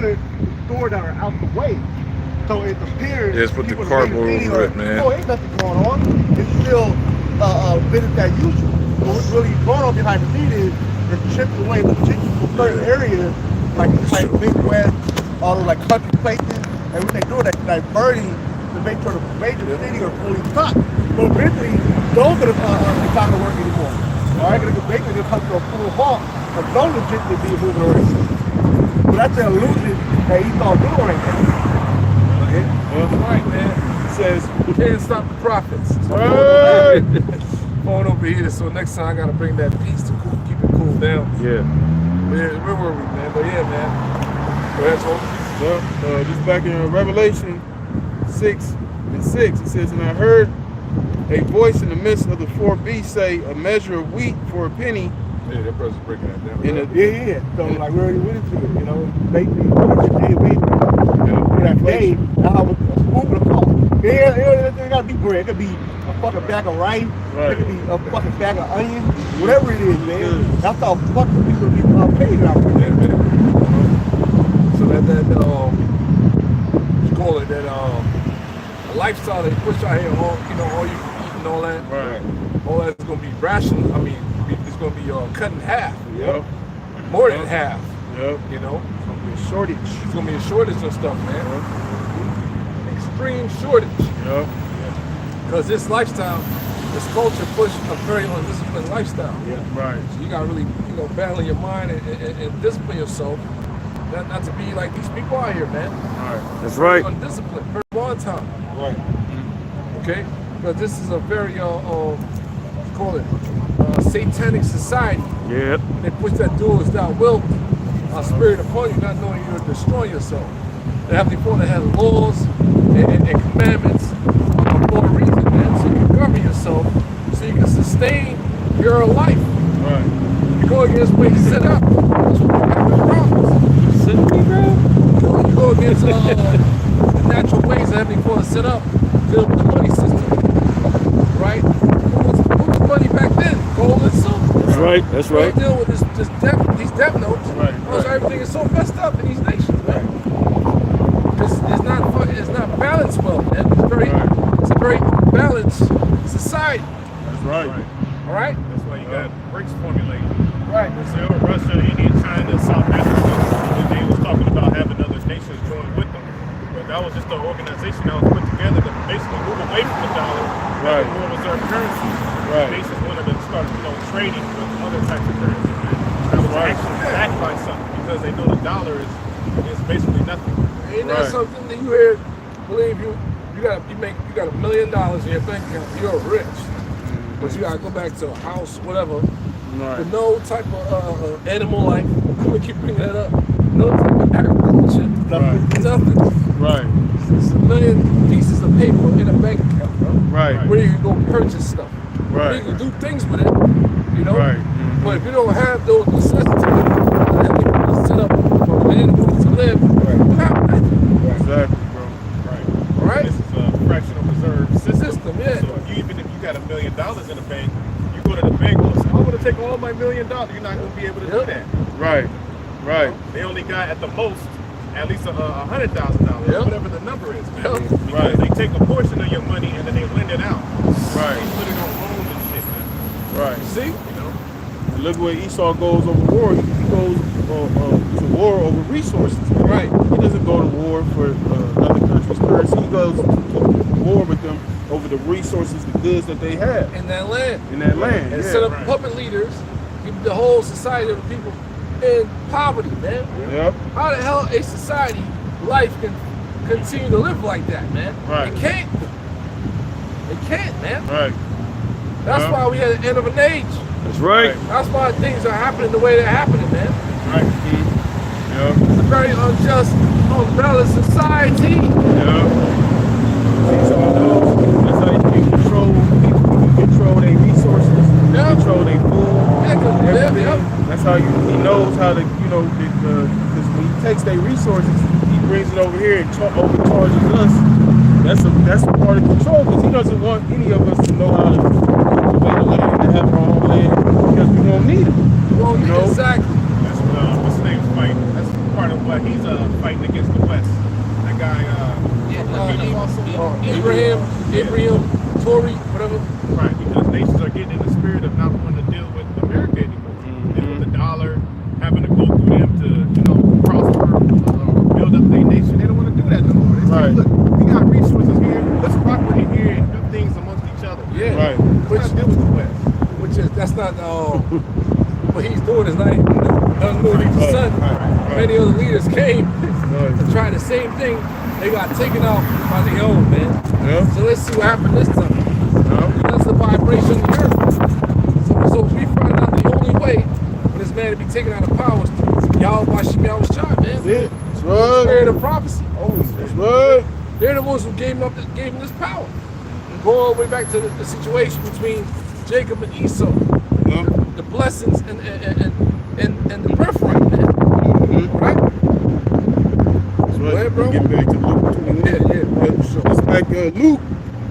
put doors that are out the way. So it appears. Just put the cardboard over it, man. Oh, ain't nothing going on. It's still business as usual. So what's really going on behind the scenes is chipping away the chicken from certain areas, like Midwest, all the like country places, and what they do, they diverting to make sure the major city are fully stocked. So eventually, those are not going to work anymore. All right, going to basically come to a full halt of no legitimate being moving around. So that's the illusion that he's all doing right now. That's right, man. It says you can't stop the profits. Phone over here, so next time I gotta bring that piece to keep it cool down. Yeah. Where were we, man? But yeah, man. Go ahead, Tom. Well, just back in Revelation 6:6, it says, "And I heard a voice in the midst of the four beasts say, a measure of wheat for a penny." Yeah, that person's breaking that down. Yeah. So like we already went into it, you know, lately, that day, I was moving the call. It gotta be bread. It could be a fucking bag of rice. Right. It could be a fucking bag of onions. Whatever it is, man. That's how fucking people be paid out there. So you call it that a lifestyle they push out here, all you eat and all that. Right. All that's gonna be rational. I mean, it's gonna be cut in half. Yep. More than half. Yep. You know. It's gonna be a shortage. It's gonna be a shortage of stuff, man. Extreme shortage. Yep. Because this lifestyle, this culture push a very undisciplined lifestyle. Yeah. Right. So you gotta really, battle your mind and discipline yourself, not to be like these people out here, man. All right. That's right. Undisciplined, very volatile. Right. Okay, because this is a very call it satanic society. Yep. They push that dual thou wilt spirit upon you, not knowing you're destroying yourself. The Heavenly Father has laws and commandments for a reason, man. So you govern yourself so you can sustain your life. Right. You go against what he set up. That's what problems. You go against the natural ways the Heavenly Father set up, deal with the money system. Right? What was money back then? Gold and silver. That's right. That's right. They deal with these debt notes. Right. Because everything is so messed up in these nations, man. It's not balanced well, man. It's a very balanced society. That's right. All right? That's why you got BRICS formulated. Right. Brazil, Russia, India, China, South Africa. They was talking about having other nations join with them. But that was just an organization that was put together to basically move away from the dollar. Right. More reserve currency. Right. Nations wanted to start, trading with other types of currency. That was actually backed by something because they know the dollar is basically nothing. Ain't that something that you hear? Believe you got $1 million in your bank account. You're rich, but you gotta go back to a house, whatever. Right. With no type of animal life. I'm gonna keep bringing that up. No type of agriculture. Nothing. Right. It's $1 million pieces of paper in a bank account, bro. Right. Where you can go purchase stuff. Right. You can do things with it, Right. But if you don't have those necessities, you set up for animals to live. Right. You have nothing. Exactly, bro. Right. All right. This is a fractional reserve system. Yeah. So even if you got $1 million in the bank, you go to the bank, I'm going to take all my $1 million. You're not going to be able to do that. Right. Right. They only got at the most at least $100,000, whatever the number is, man. Because they take a portion of your money and then they lend it out. Right. They put it on loans and shit, man. Right. See? And look where Esau goes over war. He goes to war over resources. Right. He doesn't go to war for other countries' currency. He goes to war with them over the resources, the goods that they have In that land. in that land. And Yeah. set up puppet leaders, keep the whole society of the people in poverty, man. Yep. How the hell a society life can continue to live like that, man? Right. It can't. It can't, man. Right. That's why we at the end of an age. That's right. That's why things are happening the way they're happening, man. Right. Yep. It's a very unjust, unbalanced society. Yep. Esau knows that's how you can control people. You can control their resources. Yep. Control their food. Everything. Yep. That's how he knows how to, because when he takes their resources, he brings it over here and overcharges us. That's a part of control, because he doesn't want any of us to know how to cultivate the land and have our own land, because we won't need it. Well, You know? exactly. That's what's the name's fight. That's part of what but he's fighting against the West. That guy, Abraham, Tory, whatever. right? Because nations are getting in the spirit of not wanting to deal with America anymore. And with the dollar, having to go through them to, prosper, build up their nation. They don't want to do that no more. They say, look, we got resources here. Let's rock with it here and do things amongst each other. Yeah, Right. Let's not deal with the West. that's not what he's doing is not even nothing new to the sun. Many other leaders came to try the same thing. They got taken out by their own, man. Yeah. So let's see what happened this time. That's the vibration of the earth. So we find out the only way for this man to be taken out of power is y'all Bashim Yahweh Shah, man. That's it. That's Spirit right. of prophecy. That's right. They're the ones who gave him this power. And go all the way back to the situation between Jacob and Esau. Yeah. The blessings and the birthright, man. Right? That's right. ahead, bro. Get back to Luke 21. Yeah, sure. It's like Luke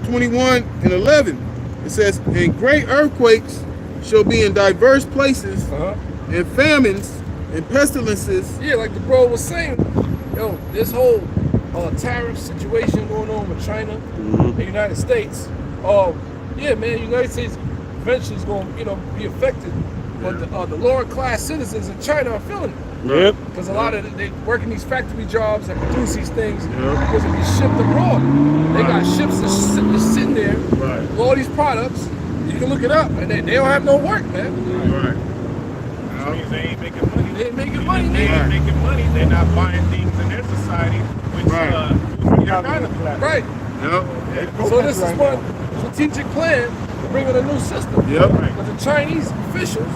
21 and 11. It says, and great earthquakes shall be in diverse places, and famines and pestilences. Yeah, like the bro was saying, yo, this whole tariff situation going on with China and the United States. Yeah, man, the United States eventually is going to, be affected. But the lower class citizens in China are feeling it. Yep. Because a lot of they work in these factory jobs that produce these things because it be shipped abroad. They got ships that's sitting there with all these products. You can look it up, and they don't have no work, man. Right. Which means they ain't making money. They ain't making money, They man. ain't making money. They're not buying things in their society, which they're kind of Right. Yep. So this is one strategic plan to bring in a new system. Yep. But the Chinese officials,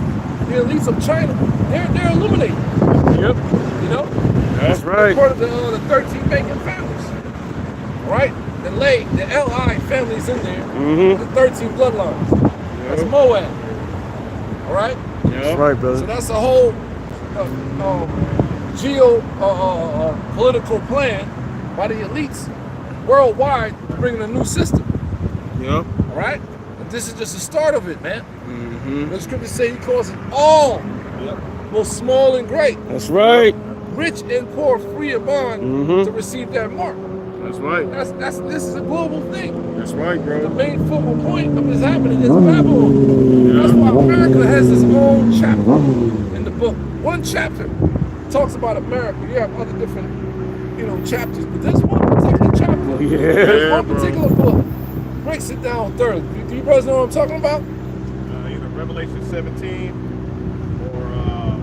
the elites of China, they're illuminating. Yep. That's right. Part of the 13 banking families. All right? The LI families in there. The 13 bloodlines. That's Moab. All right? That's right, brother. So that's a whole political plan by the elites worldwide to bring in a new system. Yep. All right? And this is just the start of it, man. The scriptures say he calls it all, both small and great, That's right. rich and poor, free and bond, to receive that mark. That's right. This is a global thing. That's right, The bro. main focal point of this happening is Babylon. That's why America has its own chapter in the book. One chapter talks about America. You have other different, chapters, but this one particular chapter, this one particular book breaks it down thoroughly. Do you brothers know what I'm talking about? either Revelation 17 or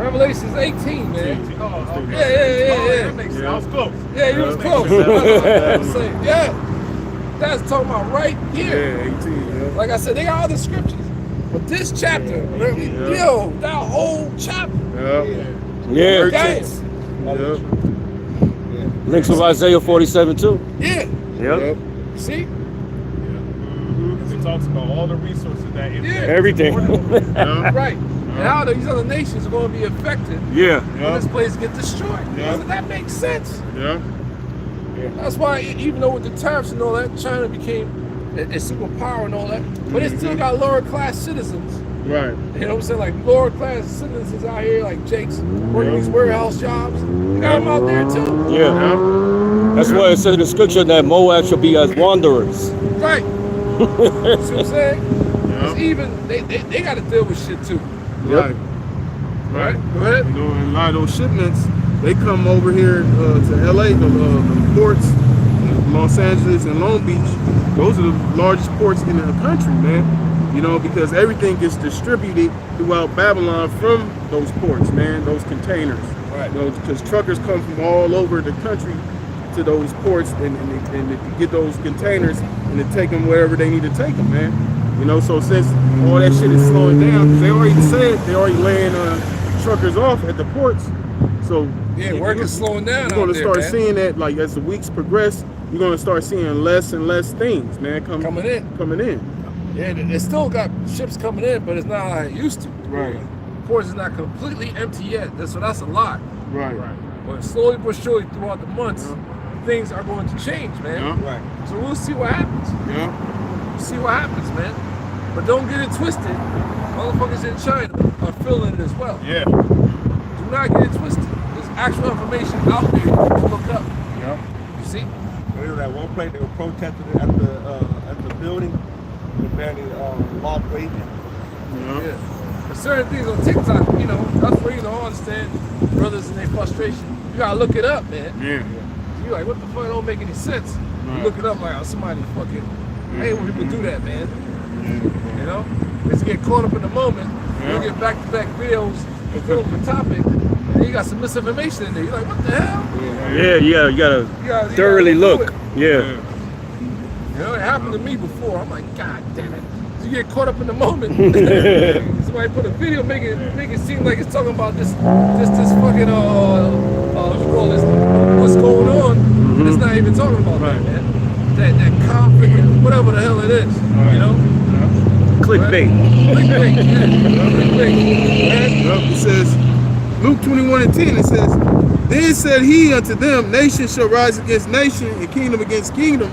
Revelations 18, man. 18. Oh, okay. Yeah. That makes sense. I was close. Yeah, you was close. That's talking about right here. 18. Like I said, they got other scriptures. But this chapter, that whole chapter. Yeah. Guys. Links with Isaiah 47 too. Yeah. Yep. See? Because it talks about all the resources that Everything. Right. And how these other nations are going to be affected when this place gets destroyed. Doesn't that make sense? That's why, even though with the tariffs and all that, China became a superpower and all that, but it still got lower class citizens. Right. You know what I'm saying? Like lower class citizens out here, like Jake's, working these warehouse jobs. You got them out there too. Yeah. That's why it said in the scripture that Moab shall be as wanderers. Right. See what I'm saying? Because even they got to deal with shit too. Right. Right. Go ahead. And a lot of those shipments, they come over here to LA, the ports, Los Angeles and Long Beach. Those are the largest ports in the country, man. Because everything gets distributed throughout Babylon from those ports, man, those containers. Right. Because truckers come from all over the country to those ports and they get those containers and they take them wherever they need to take them, man. So since all that shit is slowing down, because they already said they already laying truckers off at the ports. So work is slowing down. You're going to start seeing that, like as the weeks progress, you're going to start seeing less and less things, man, coming in. Yeah, they still got ships coming in, but it's not like it used to. Right. The port is not completely empty yet, so that's a lot. Right. But slowly but surely throughout the months, things are going to change, man. Right. So we'll see what happens. We'll see what happens, man. But don't get it twisted. Motherfuckers in China are feeling it as well. Yeah. Do not get it twisted. There's actual information out there you can look up. Yeah. You see? There was that one place they were protesting at the building. They apparently lost wages. Yeah. But certain things on TikTok, you know, that's where you don't understand brothers and their frustration. You gotta look it up, man. Yeah. You're like, what the fuck? It don't make any sense. You look it up like, oh, somebody fucking. I hate when people do that, man. You know, just get caught up in the moment. You get back-to-back videos and fill up the topic, and then you got some misinformation in there. You're like, what the hell? Yeah, you gotta thoroughly look. Yeah. You know, it happened to me before. I'm like, God damn it. You get caught up in the moment. Somebody put a video, make it seem like it's talking about this fucking what you call this, what's going on. It's not even talking about that, man. That conflict, whatever the hell it is, you know. Clickbait. Clickbait, yeah. Clickbait. It says, Luke 21:10, it says, then said he unto them, nation shall rise against nation, and kingdom against kingdom,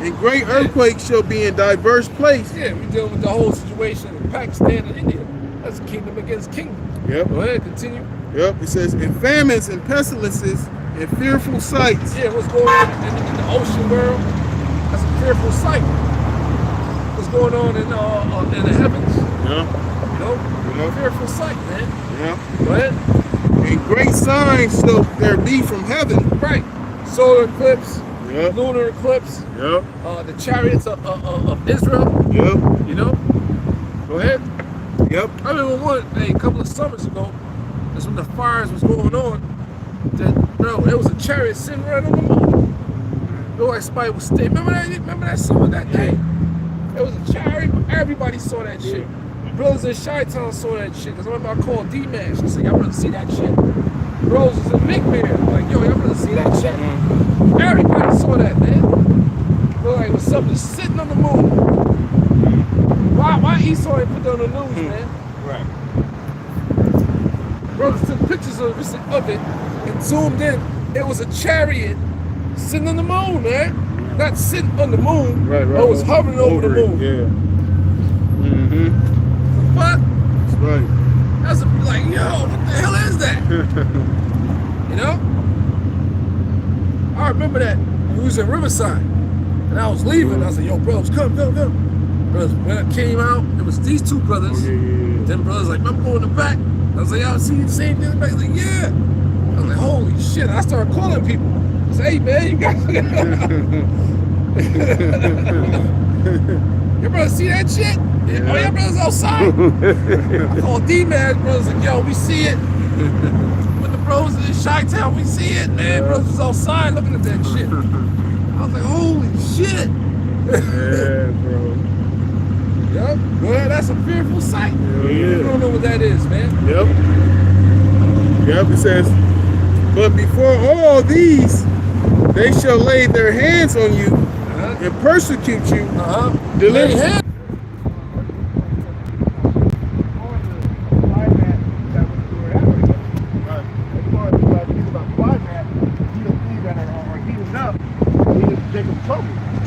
and great earthquakes shall be in diverse places. Yeah, we're dealing with the whole situation in Pakistan and India. That's kingdom against kingdom. Yep. Go ahead, continue. Yep. It says, and famines and pestilences and fearful sights. Yeah, what's going on in the ocean world? That's a fearful sight. What's going on in the heavens? Yeah. You know? Fearful sight, man. Yeah. Go ahead. And great signs shall there be from heaven. Right. Solar eclipse. Yep. Lunar eclipse. Yep. The chariots of Israel. Yep. You know? Go ahead. Yep. I remember a couple of summers ago, that's when the fires was going on, that, bro, there was a chariot sitting right on the moon. Looked like somebody was staying. Remember that summer, that day? There was a chariot. Everybody saw that shit. Brothers in Chi-Town saw that shit. Because I remember I called D-Mash. I said, y'all better see that shit. Bros was in McMahon. I'm like, yo, y'all better see that shit. Everybody saw that, man. Looked like it was something sitting on the moon. Why Esau ain't put that on the news, man? Right. Brothers took pictures of it and zoomed in. It was a chariot sitting on the moon, man. Not sitting on the moon, Right. but it was hovering over the moon. Yeah. What? That's right. That's like, yo, what the hell is that? You know? I remember that we was in Riverside, and I was leaving. I was like, yo, bros, come. Brothers, when I came out, it was these two brothers. Them brothers like, I'm going in the back. I was like, y'all see the same thing in the back? Like, yeah. I was like, holy shit. I started calling people. I said, hey, man, you guys. Your brother see that shit? Yeah. Oh, your brother's outside. I called D-Man, brothers like, yo, we see it. With the bros in Chi-Town, we see it, man. Brothers was outside looking at that shit. I was like, holy shit. Yeah, bro. Yep. Well, that's a fearful sight. Yeah. You don't know what that is, man. Yep. It says, but before all these, they shall lay their hands on you and persecute you. Deliver you.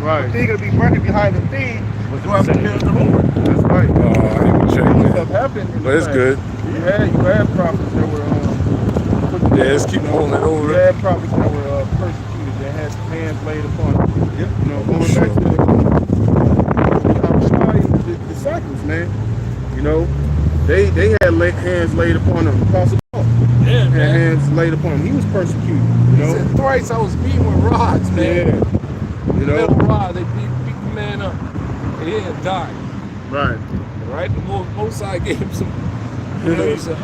Right. They're gonna be working behind the scenes. What's going to kill the Lord? That's right. Oh, I didn't check that. Stuff happened. But it's good. You had prophets that were Yeah, let's keep holding it over. you had prophets that were persecuted, that had hands laid upon them. Yep. You know, going back to the disciples, man. You know, they had hands laid upon them. Apostle Paul Yeah, had man. hands laid upon him. He was persecuted. You know. Said thrice I was beaten with rods, man. Yeah. You know. Metal rod, they beat the man up. And he had died. Right. Right? The Most High gave him some, you know, he's an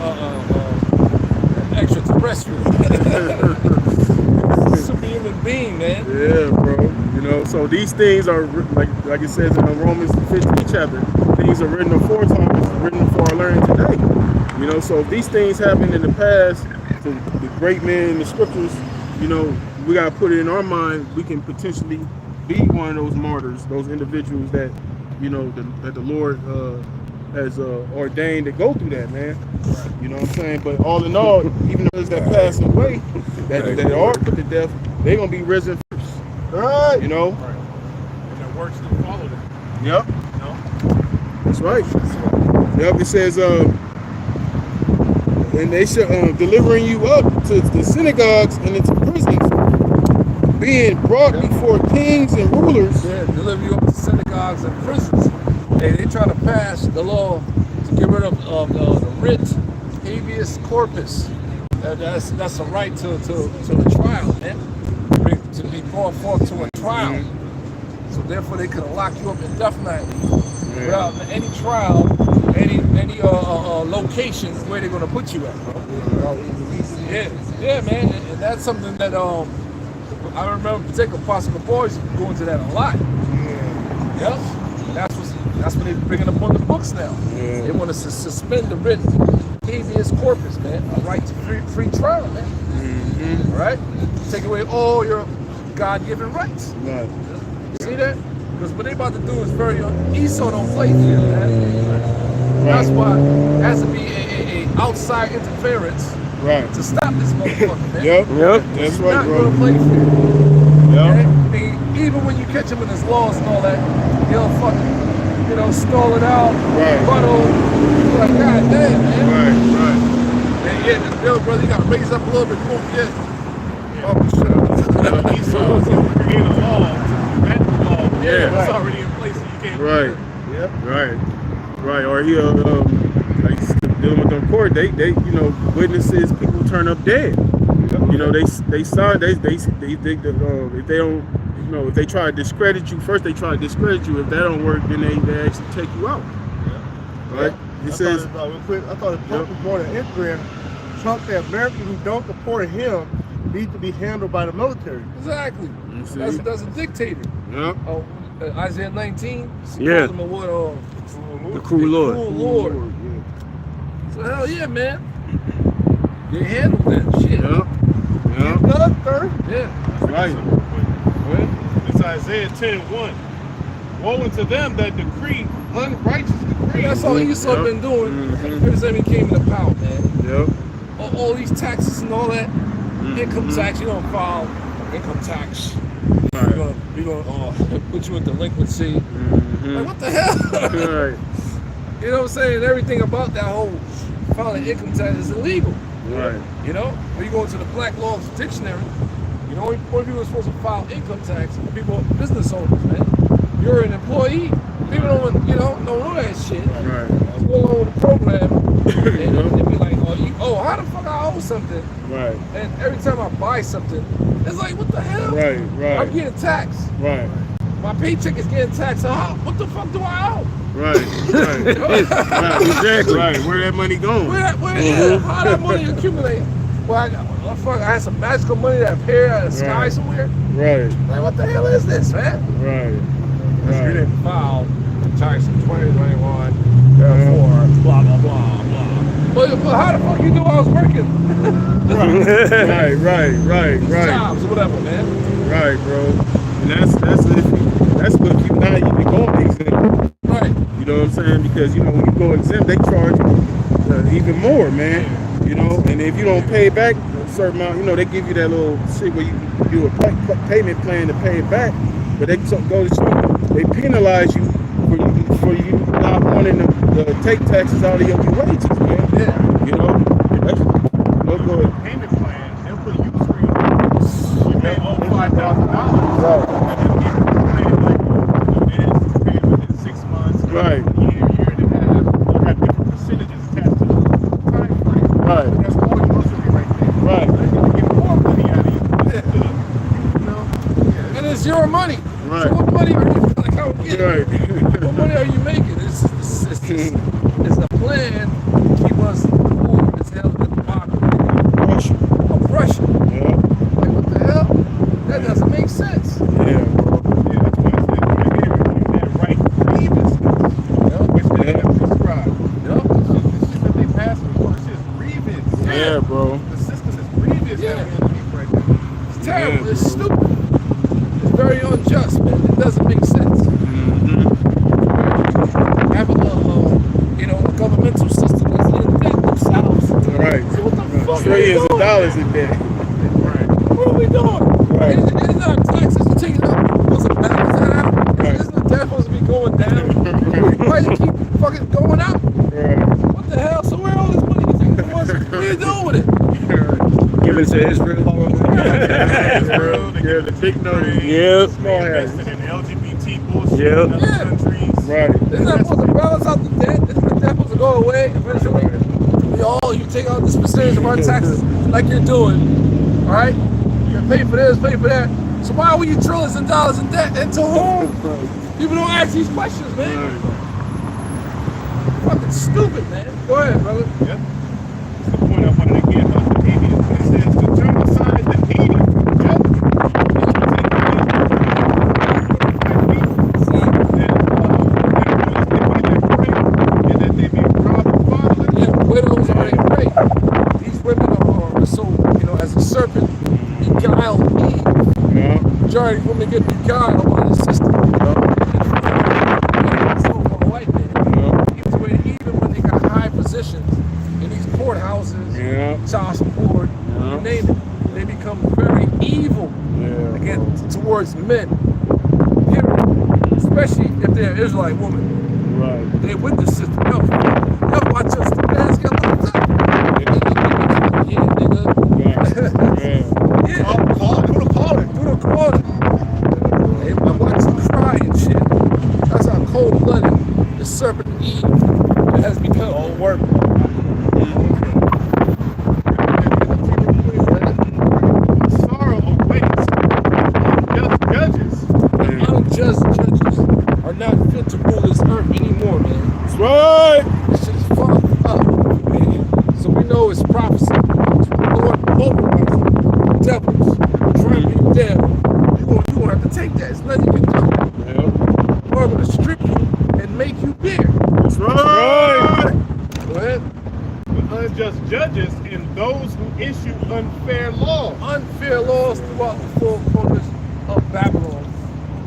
extraterrestrial. Superhuman being, man. Yeah, bro. You know, so these things are like it says in Romans 15 chapter. Things are written aforetime, written for our learning today. You know, so if these things happened in the past to the great men in the scriptures, you know, we gotta put it in our mind. We can potentially be one of those martyrs, those individuals that, you know, that the Lord has ordained to go through that, man. You know what I'm saying? But all in all, even those that pass away, that are put to death, they're gonna be risen first. Right. You know? Right. And the works that follow them. Yep. You know? That's right. Yep. It says and they should delivering you up to the synagogues and into prisons, being brought before kings and rulers. Yeah, deliver you up to synagogues and prisons. And they try to pass the law to get rid of the writ habeas corpus. That's a right to a trial, man. To be brought forth to a trial. So therefore they could lock you up indefinitely without any trial, any location where they're gonna put you at, bro. Yeah, man. And that's something that I remember particular Apostle boys going to that a lot. Yep. And that's what they're bringing up on the books now. They want to suspend the writ habeas corpus, man. A right to free trial, man. All right? Take away all your God-given rights. Right. You see that? Because what they about to do is very Esau don't play here, man. That's why there has to be a outside interference to stop this motherfucker, man. Yep. That's right, not bro. gonna play fair. Yep. Okay? Even when you catch him in his laws and all that, he'll fucking, stall it out, fuddle. You're like, God damn, man. Right. And yeah, this bill, brother, you gotta raise up a little bit more. Oh, shit. Esau is going to create a law to prevent the law. Yeah. It's already in place, so you can't. Right. Yep. Right. Or he'll like dealing with them court. They witnesses, people turn up dead. They sign. They if they don't, if they try to discredit you first, they try to discredit you. If that don't work, then they actually take you out. Right. It says. I thought if Trump was born in Israel, Trump said Americans who don't support him need to be handled by the military. Exactly. That's a dictator. Yep. Isaiah 19. Yeah. Him The cruel Lord. Cruel Lord. So hell yeah, man. They handle that shit. Yeah. Right. It's Isaiah 10:1. Woe unto them that decree unrighteous decrees. That's all Esau been doing ever since he came into power, man. Yep. All these taxes and all that. Income tax, you don't file income tax. Right. We're gonna put you in delinquency. Like, what the hell? Right. You know what I'm saying? Everything about that whole filing income tax is illegal. Right. When you go into the Black Laws Dictionary, only people are supposed to file income tax are people, business owners, man. You're an employee. People don't know that shit. Right. Let's go along with the program and they be like, how the fuck I owe something? Right. And every time I buy something, it's like, what the hell? Right. I'm getting taxed. Right. My paycheck is getting taxed. So what the fuck do I owe? Right. Exactly. Right. Where that money going? How that money accumulate? Well, I had some magical money that appeared out of the sky somewhere. Right. Like, what the hell is this, man? Right. You didn't file tax in 2021, therefore, blah, blah, blah, blah. But how the fuck you knew I was working? Right. Jobs or whatever, man. Right, bro. And that's what you now you be going exempt. Right. You know what I'm saying? Because when you go exempt, they charge you even more, man. And if you don't pay back a certain amount, they give you that little shit where you can do a payment plan to pay it back. But they go to show they penalize you for you not wanting to take taxes out of your wages, man. Yeah. Go ahead. Payment plan, they'll put a user screen. You pay over $5,000. Right. And then it's paid within 6 months. Right. Year and a half. You have different percentages attached to the time frame. Right. That's all you supposed to be right there. Right. They're going to get more money out of you. And it's your money. Right. So what money are you Right. What money are you making? It's a plan to keep us poor as hell in democracy. Oppression. Yeah. Like, what the hell? That doesn't make sense. Yeah, bro. Yeah, that's why I said that right grievances, which they have prescribed. The shit that they passed before, this is grievous. Yeah, bro. The system is grievous. Yeah. Right now. It's terrible. Yeah, It's stupid. It's very unjust, man. It doesn't make sense. Have a governmental system that's in debt themselves. Right. So what the fuck Trillions are of we doing? dollars in debt. What are we doing? Right. It's not taxes you taking up. What's a balance that out? Right. Isn't the debt supposed to be going down? Why does it keep fucking going up? Right. What the hell? So where all this money you taking from us? Where Moving to Israel. Israel, they Yeah, get the big nose. Yep. They invested in LGBT bullshit Yep. in other Yeah. countries. Right. Isn't that supposed to balance out the debt? Isn't the debt supposed to go away eventually? You take out this percentage of our taxes like you're doing, all right? You're gonna pay for this, pay for that. So why were you trillions of dollars in debt? And to whom? People don't ask these questions, man. Fucking stupid, man. Go ahead, brother. Yep. That's the point I wanted to get on the media. It says to turn aside the needy from justice. Widows are afraid. These women are so, as a serpent, beguiled Eve. Yeah. Majority of women get beguiled by the system. So for a white man, even when they got high positions in these courthouses, child support, you name it, they become very evil towards men. Especially if they're an Israelite woman. Right. They with the system. Yo, watch us. The ass get locked up. Yeah, nigga. Yeah. Call it. Do the calling. Do the calling. Hey, I watch them cry and shit. That's how cold-blooded the serpent Eve has become. All work. Sorrow awaits unjust judges. Unjust judges are not fit to rule this earth anymore, man. That's right. This shit is fucked up, man. So we know it's prophecy. So we're going over devils, trying to be dead. You're gonna have to take that. It's nothing you can do. Or I'm gonna strip you and make you bare. That's right. Go ahead. Unjust judges and those who issue unfair laws. Unfair laws throughout the four corners of Babylon,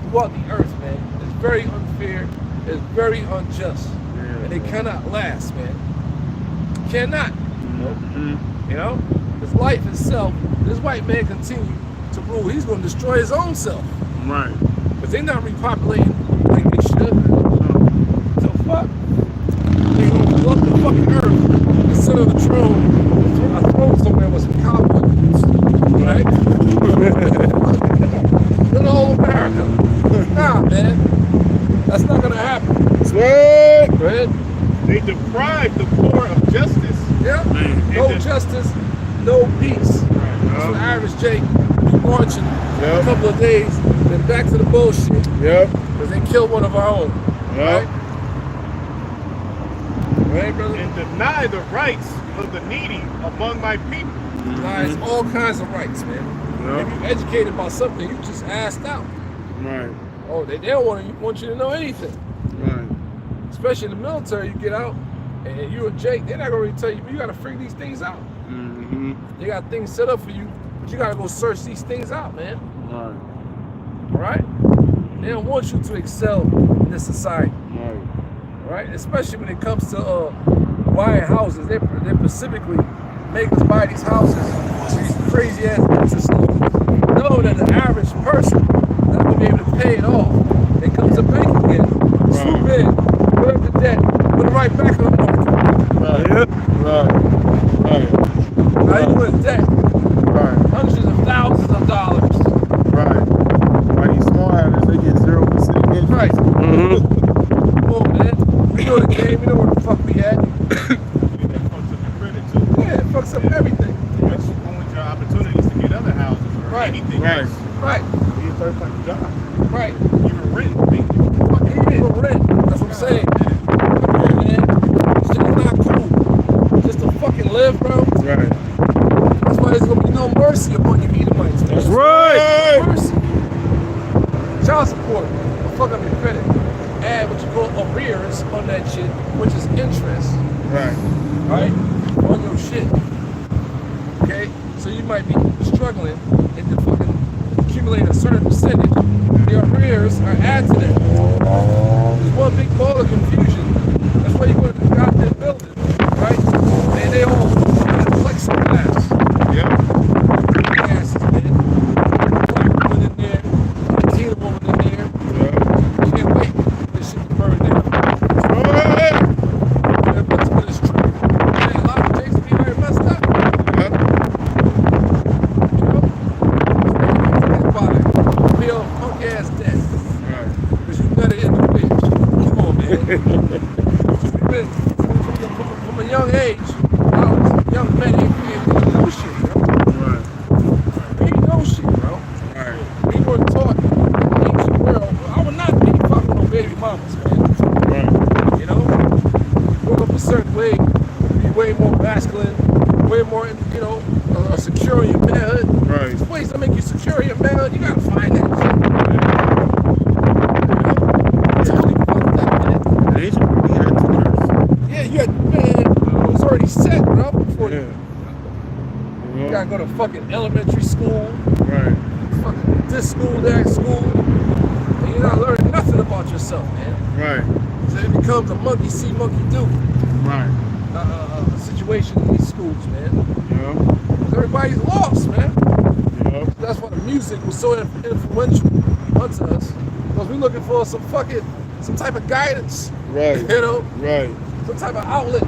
throughout the earth, man. It's very unfair. It's very unjust. And they cannot last, man. Cannot. His life itself, this white man continue to rule. He's going to destroy his own self. Right. But they're not repopulating like they should. So fuck. They're going to flood the fucking earth instead of the throne. A throne somewhere with some cowboy boots. Right? Good old America. Nah, man. That's not going to happen. Sweet. Go ahead. They deprive the poor of justice. Yeah. No justice, no peace. That's what Irish Jake was marching a couple of days, then back to the bullshit. Yep. Because they killed one of our own. Right? Right, brother? And deny the rights of the needy among my people. Denies all kinds of rights, man. If you're educated about something, you just asked out. Right. Oh, they don't want you to know anything. Right. Especially in the military, you get out and you're a Jake, they're not gonna really tell you, but you gotta figure these things out. They got things set up for you, but you gotta go search these things out, man. Right. Right? They don't want you to excel in this society. Right. Right? Especially when it comes to buying houses. They specifically make us buy these houses to these crazy ass interest loans. Know that the average person not gonna be able to pay it off. It comes to bank again. Swoop in, put up the debt, put it right back on the market. Right. Yep. Right. Right. Now you in debt. Right. Hundreds of thousands of dollars. Right. Like these small houses, they get 0% interest. Right. Come on, man. We know the game, we know where the fuck we at. That fucks up your credit too. Yeah, it fucks up everything. Which ruins your opportunities to get other houses or anything else. Right. Be a third-party job. Right. Even rent, baby. Fucking rent. That's what I'm saying. Man, shit is not cool. Just to fucking live, bro. Right. That's why there's gonna be no mercy upon you Edomites. That's right. Mercy. Child support. Fuck up your credit. Add what you call arrears on that shit, which is interest. Right. Right? On your shit. Okay? So you might be struggling and to fucking accumulate a certain percentage. The arrears are added to that. There's one big ball of confusion. That's why you go to the goddamn building. Right? And they all plexiglass. Yep. Glasses, man. Black woman in there, Latina woman in there. Yep. You can't wait for this shit to burn down. Right. But it's true. Man, a lot of Jakes be very messed up. Yep. secure in your manhood. Right. There's ways to make you secure in your manhood. You gotta find that shit. Totally fucked up, man. The ancient people had tutors. Yeah, you had, man, it was already set, bro. Before Yeah. you gotta go to fucking elementary school, Right. fucking this school, that school, and you're not learning nothing about yourself, man. Right. So it becomes a monkey see, monkey do Right. situation in these schools, man. Yeah. Because everybody's lost, man. Yeah. That's why the music was so influential onto us. Because we're looking for some type of guidance. Right. You know? Right. Some type of outlet.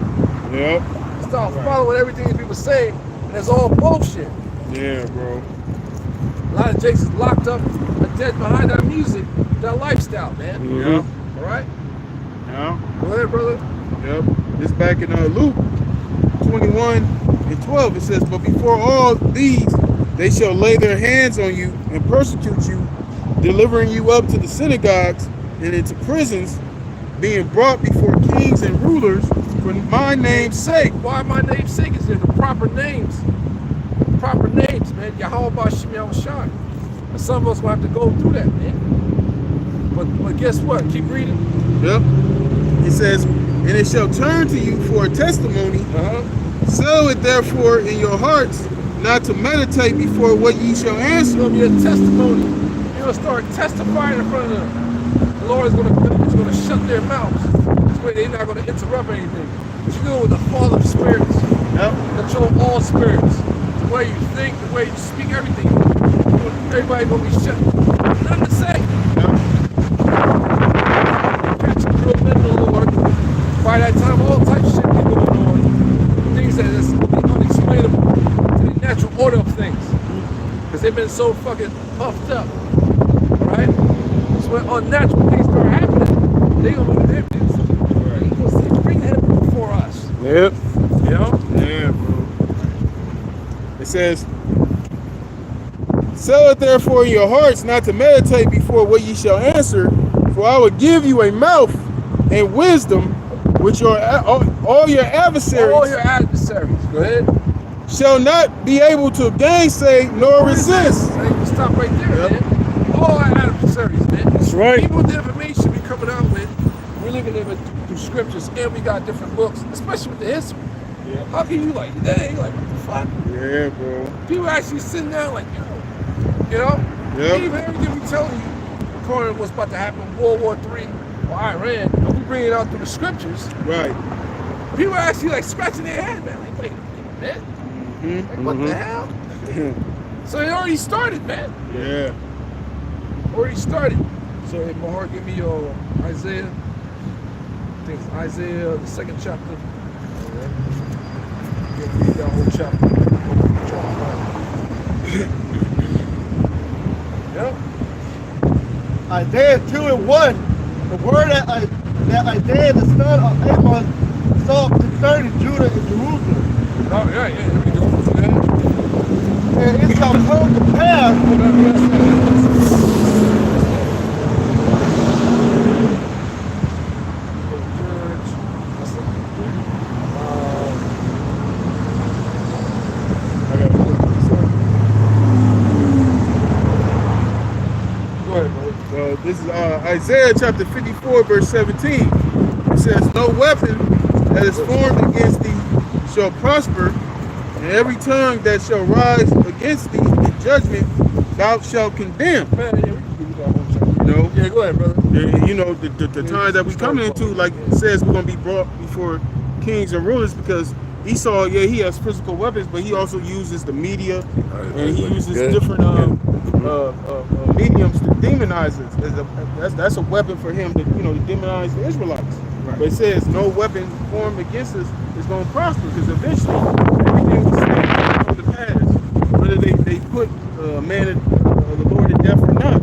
Yep. Start following everything that people say, and it's all bullshit. Yeah, bro. A lot of jakes is locked up and dead behind that music, that lifestyle, man. Yeah. All right? Yeah. Go ahead, brother. Yep. This back in Luke 21:12, it says, "But before all these, they shall lay their hands on you and persecute you, delivering you up to the synagogues and into prisons, being brought before kings and rulers for my name's sake." Why my name's sake is there? The proper names. Proper names, man. Yahweh Bashim Yahushai. And some of us will have to go through that, man. But guess what? Keep reading. Yep. It says, "And it shall turn to you for a testimony. Settle it therefore in your hearts, not to meditate before what ye shall It's answer." going to be a testimony. You're going to start testifying in front of them. The Lord is going to shut their mouths. This way they're not going to interrupt anything. But you deal with the fall of spirits. Yep. Control all spirits. The way you think, the way you speak, everything. Everybody's going to be shut. Nothing to say. Yep. Catch the real men of the Lord. By that time, all types of shit be going on. Things that is unexplainable to the natural order of things. Because they've been so fucking puffed up. Right? So when unnatural things start happening, they gonna move their business. Right. You gonna see bring heaven before us. Yep. You know? Yeah, bro. It says, "Settle it therefore in your hearts, not to meditate before what ye shall answer, for I will give you a mouth and wisdom, which all your adversaries, All your adversaries. Go ahead. shall not be able to gainsay nor resist." So you can stop right there, Yep. man. All our adversaries, man. That's right. Even with the information we coming out with, we're looking at it through scriptures, and we got different books, especially with the history. Yeah. How can you like that? You're like, what the fuck? Yeah, bro. People actually sitting down like, you know? Yep. Even everything we telling you, according to what's about to happen in World War III or Iran, and we bring it out through the scriptures, Right. people are actually like scratching their head, man. Like, wait a minute, man. Like, what the hell? So it already started, man. Yeah. Already started. So, hey, Mahar, give me your Isaiah. I think it's Isaiah, the 2nd chapter. Read that whole chapter. Yep. Isaiah 2:1, the word that Isaiah the son of Amos saw concerning Judah and Jerusalem. Oh, yeah, here we go. And it shall come to pass This is Isaiah chapter 54, verse 17. It says, "No weapon that is formed against thee shall prosper, and every tongue that shall rise against thee in judgment thou shalt condemn." You know? Yeah, go ahead, brother. And, you know, the time that we coming into, like it says, we're going to be brought before kings and rulers, because Esau, yeah, he has physical weapons, but he also uses the media, and he uses different mediums to demonize us. That's a weapon for him to, you know, to demonize the Israelites. Right. But it says no weapon formed against us is going to prosper, because eventually everything will stand on the pass, whether they put man the Lord to death or not.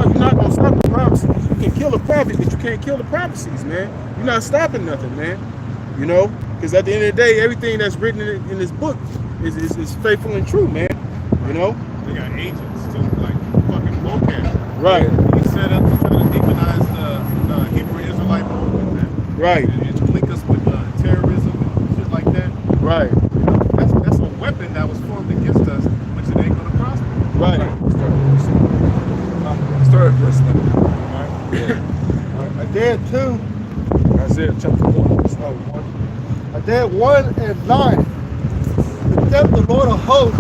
You're not going to stop the prophecies. You can kill a prophet, but you can't kill the prophecies, man. You're not stopping nothing, man. You know, because at the end of the day, everything that's written in this book is faithful and true, man. You know? They got agents too, like fucking vocab. Right. He set up to try to demonize the Hebrew Israelite movement, man. Right. And link us with terrorism and shit like that. Right. That's a weapon that was formed Isaiah 2, Isaiah chapter 1, let's start with 1. Isaiah 1 and 9. Except the Lord of hosts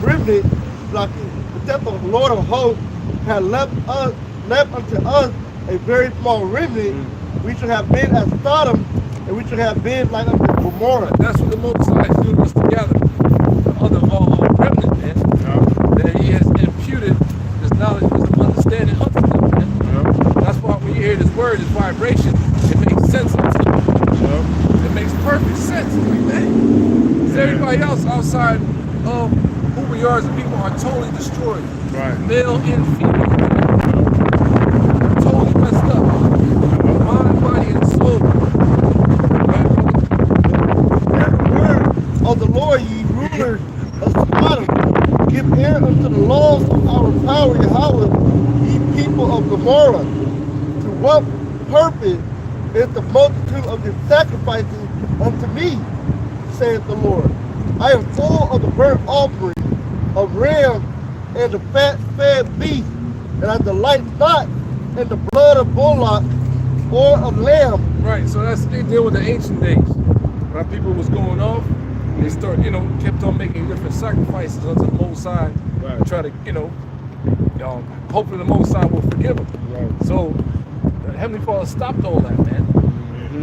remnant, like except the Lord of hosts had left unto us a very small remnant, we should have been as Sodom, and we should have been like unto Gomorrah. That's what the Most High is doing us together. The other remnant, man. That he has imputed this knowledge, this understanding unto them, man. That's why when you hear this word, this vibration, it makes sense unto them. It makes perfect sense to me, man. Because everybody else outside of who we are as a people are totally destroyed. Right. Male and female. Totally messed up. Mind, body, and soul. Hear the word of the Lord, ye rulers of Sodom. Give ear unto the laws of our power, Yahweh, ye people of Gomorrah. To what purpose is the multitude of your sacrifices unto me, saith the Lord? I am full of the burnt offering of rams and the fat-fed beast, and I delight not in the blood of bullock or of lamb. Right, so they deal with the ancient days. When people was going off, they start, kept on making different sacrifices unto the Most High. Right. Try to, hopefully the Most High will forgive them. Right. So the Heavenly Father stopped all that, man.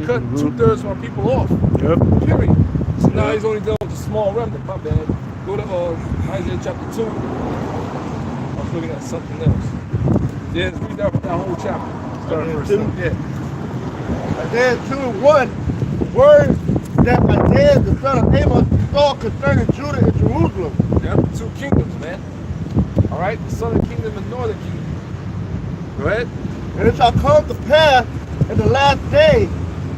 Cut 2/3 of our people off. Yep. Period. So now he's only dealing with a small remnant. My bad. Go to Isaiah chapter 2. I was looking at something else. Yeah, let's read that whole chapter. Start at verse 2. Yeah. Isaiah 2 and 1, word that Isaiah the son of Amos saw concerning Judah and Jerusalem. Yep, the 2 kingdoms, man. All right, the southern kingdom and northern kingdom. Go ahead. And it shall come to pass in the last day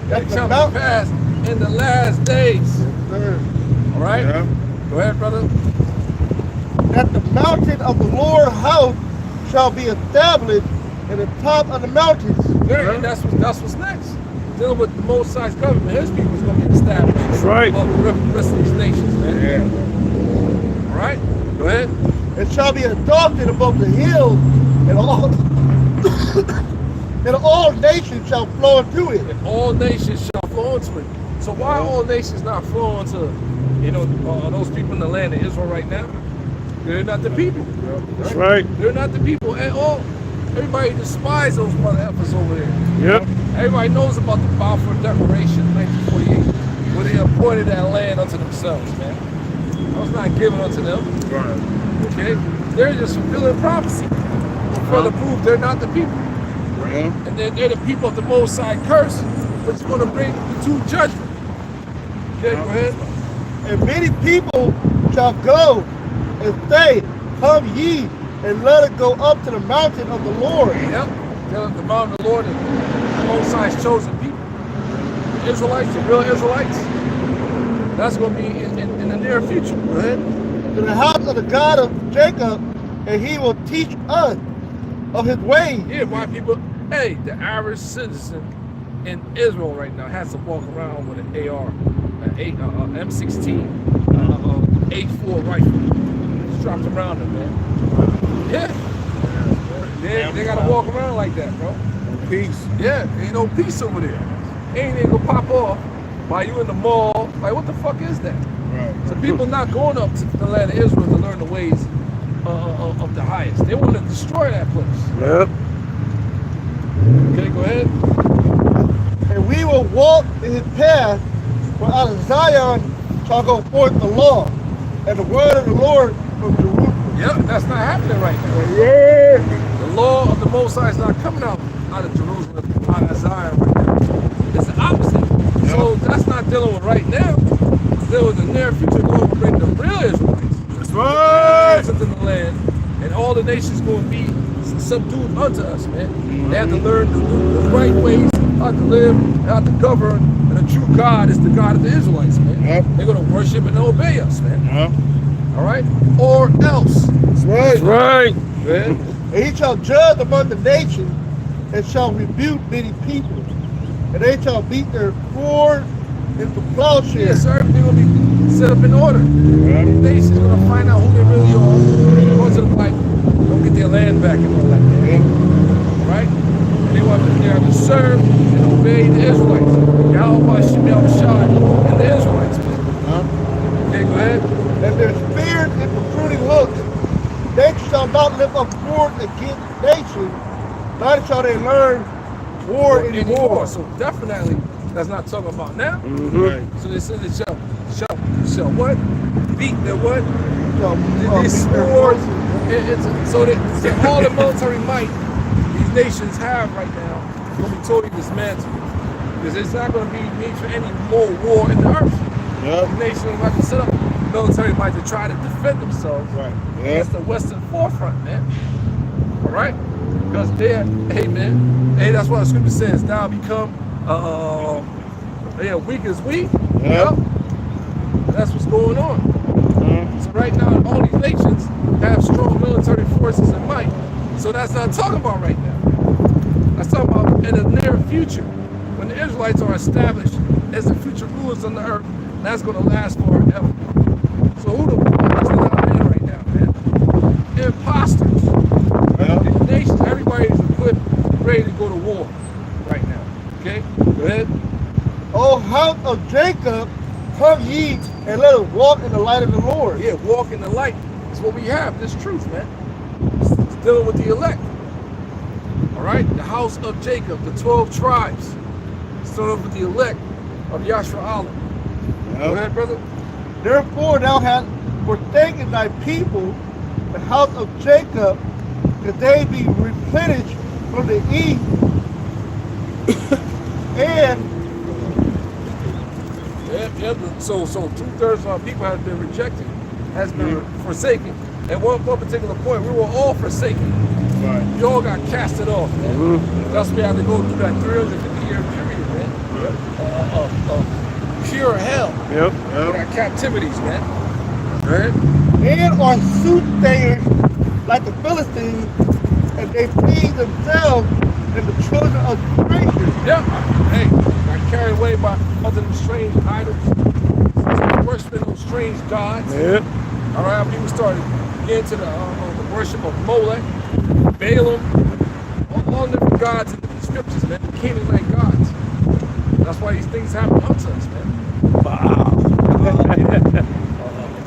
that It the shall mountain. be passed in the last days. All right? Yeah. Go ahead, brother. That the mountain of the Lord's house shall be established in the top of the mountains. Yeah, and that's what's next. Dealing with the Most High's government, his people is going to get established. That's right. Above the rest of these nations, man. Yeah. All right? Go ahead. It shall be exalted above the hills, and all nations shall flow into it. And all nations shall flow into it. So why are all nations not flowing to, those people in the land of Israel right now? They're not the people. That's right. They're not the people at all. Everybody despises those mother effers over there. Yep. Everybody knows about the Balfour Declaration of 1948, where they appointed that land unto themselves, man. That was not given unto them. Right. Okay? They're just fulfilling prophecy. Further proof they're not the people. Yeah. And then they're the people of the Most High curse, which is going to bring the two judgment. Okay, go ahead. And many people shall go and say, come ye, and let it go up to the mountain of the Lord. Yep. The mountain of the Lord and the Most High's chosen people. The Israelites, the real Israelites. That's going to be in the near future. Go ahead. To the house of the God of Jacob, and he will teach us of his ways. Yeah, why people, the average citizen in Israel right now has to walk around with an AR, an M16, A4 rifle strapped around them, man. Yeah. They got to walk around like that, bro. Peace. Yeah, ain't no peace over there. Ain't gonna pop off while you in the mall. Like, what the fuck is that? Right. So people not going up to the land of Israel to learn the ways of the highest. They want to destroy that place. Yep. Okay, go ahead. And we will walk in his path, for out of Zion shall go forth the law, and the word of the Lord from Jerusalem. Yep, that's not happening right now. Yeah. The law of the Most High is not coming out of Jerusalem, out of Zion right now. It's the opposite. Yep. So that's not dealing with right now. It's dealing with the near future. Going to bring the real Israelites. That's right. Into the land, and all the nations going to be subdued unto us, man. They have to learn the right ways, how to live, how to govern, and the true God is the God of the Israelites, man. Yep. They're going to worship and obey us, man. Yeah. All right? Or else. That's That's right. Man. And he shall judge among the nations, and shall rebuke many people, and they shall beat their sword into Yeah, plowshares. so everything will be set up in order. Yeah. The nations going to find out who they really are, go to the Bible, don't get their land back and all that, man. Yeah. Right? And they want to serve and protruding hooks, nation shall not lift up sword against nation, neither shall they learn war anymore. So definitely, that's not talking about now. Right. So they said they shall what? Beat their what? They Beat their sword. forces. So all the military might these nations have right now is going to be totally dismantled. Because it's not going to be need for any more war in the earth. Yep. The nations will have to set up military might to try to defend themselves Right. against the Western forefront, man. All right? Because they're, hey, man, hey, that's what the scripture says. Thou become weak as we. Yep. That's what's going on. So right now, all these nations have strong military forces and might. So that's not talking about right now. That's talking about in the near future, when the Israelites are established as the future rulers on the earth, and that's going to last forever. So who the fuck is not there right now, man? Imposters. Yep. The nations, everybody's equipped, ready to go to war right now. Okay? Go ahead. O house of Jacob, come ye and let us walk in the light of the Lord. Yeah, walk in the light. That's what we have, this truth, man. It's dealing with the elect. All right? The house of Jacob, the 12 tribes. It's dealing with the elect of Yashar'Allah. Go ahead, brother. Therefore thou hast forsaken thy people, the house of Jacob, that they be replenished from the east, and So 2/3 of our people have been rejected, has been forsaken. At one particular point, we were all forsaken. Right. We all got casted off, man. That's why we had to go through that 350-year period, man. Of pure hell. Yep. With our captivities, man. Right? and are soothsayers like the Philistines, and they feed themselves and the children of strangers. Yeah. Hey, got carried away by other them strange idols, worshiping those strange gods. Yep. All right, people started getting to the worship of Molech, Balaam, all different gods in the scriptures, man. The Canaanite gods. That's why these things happen unto us, man. Wow.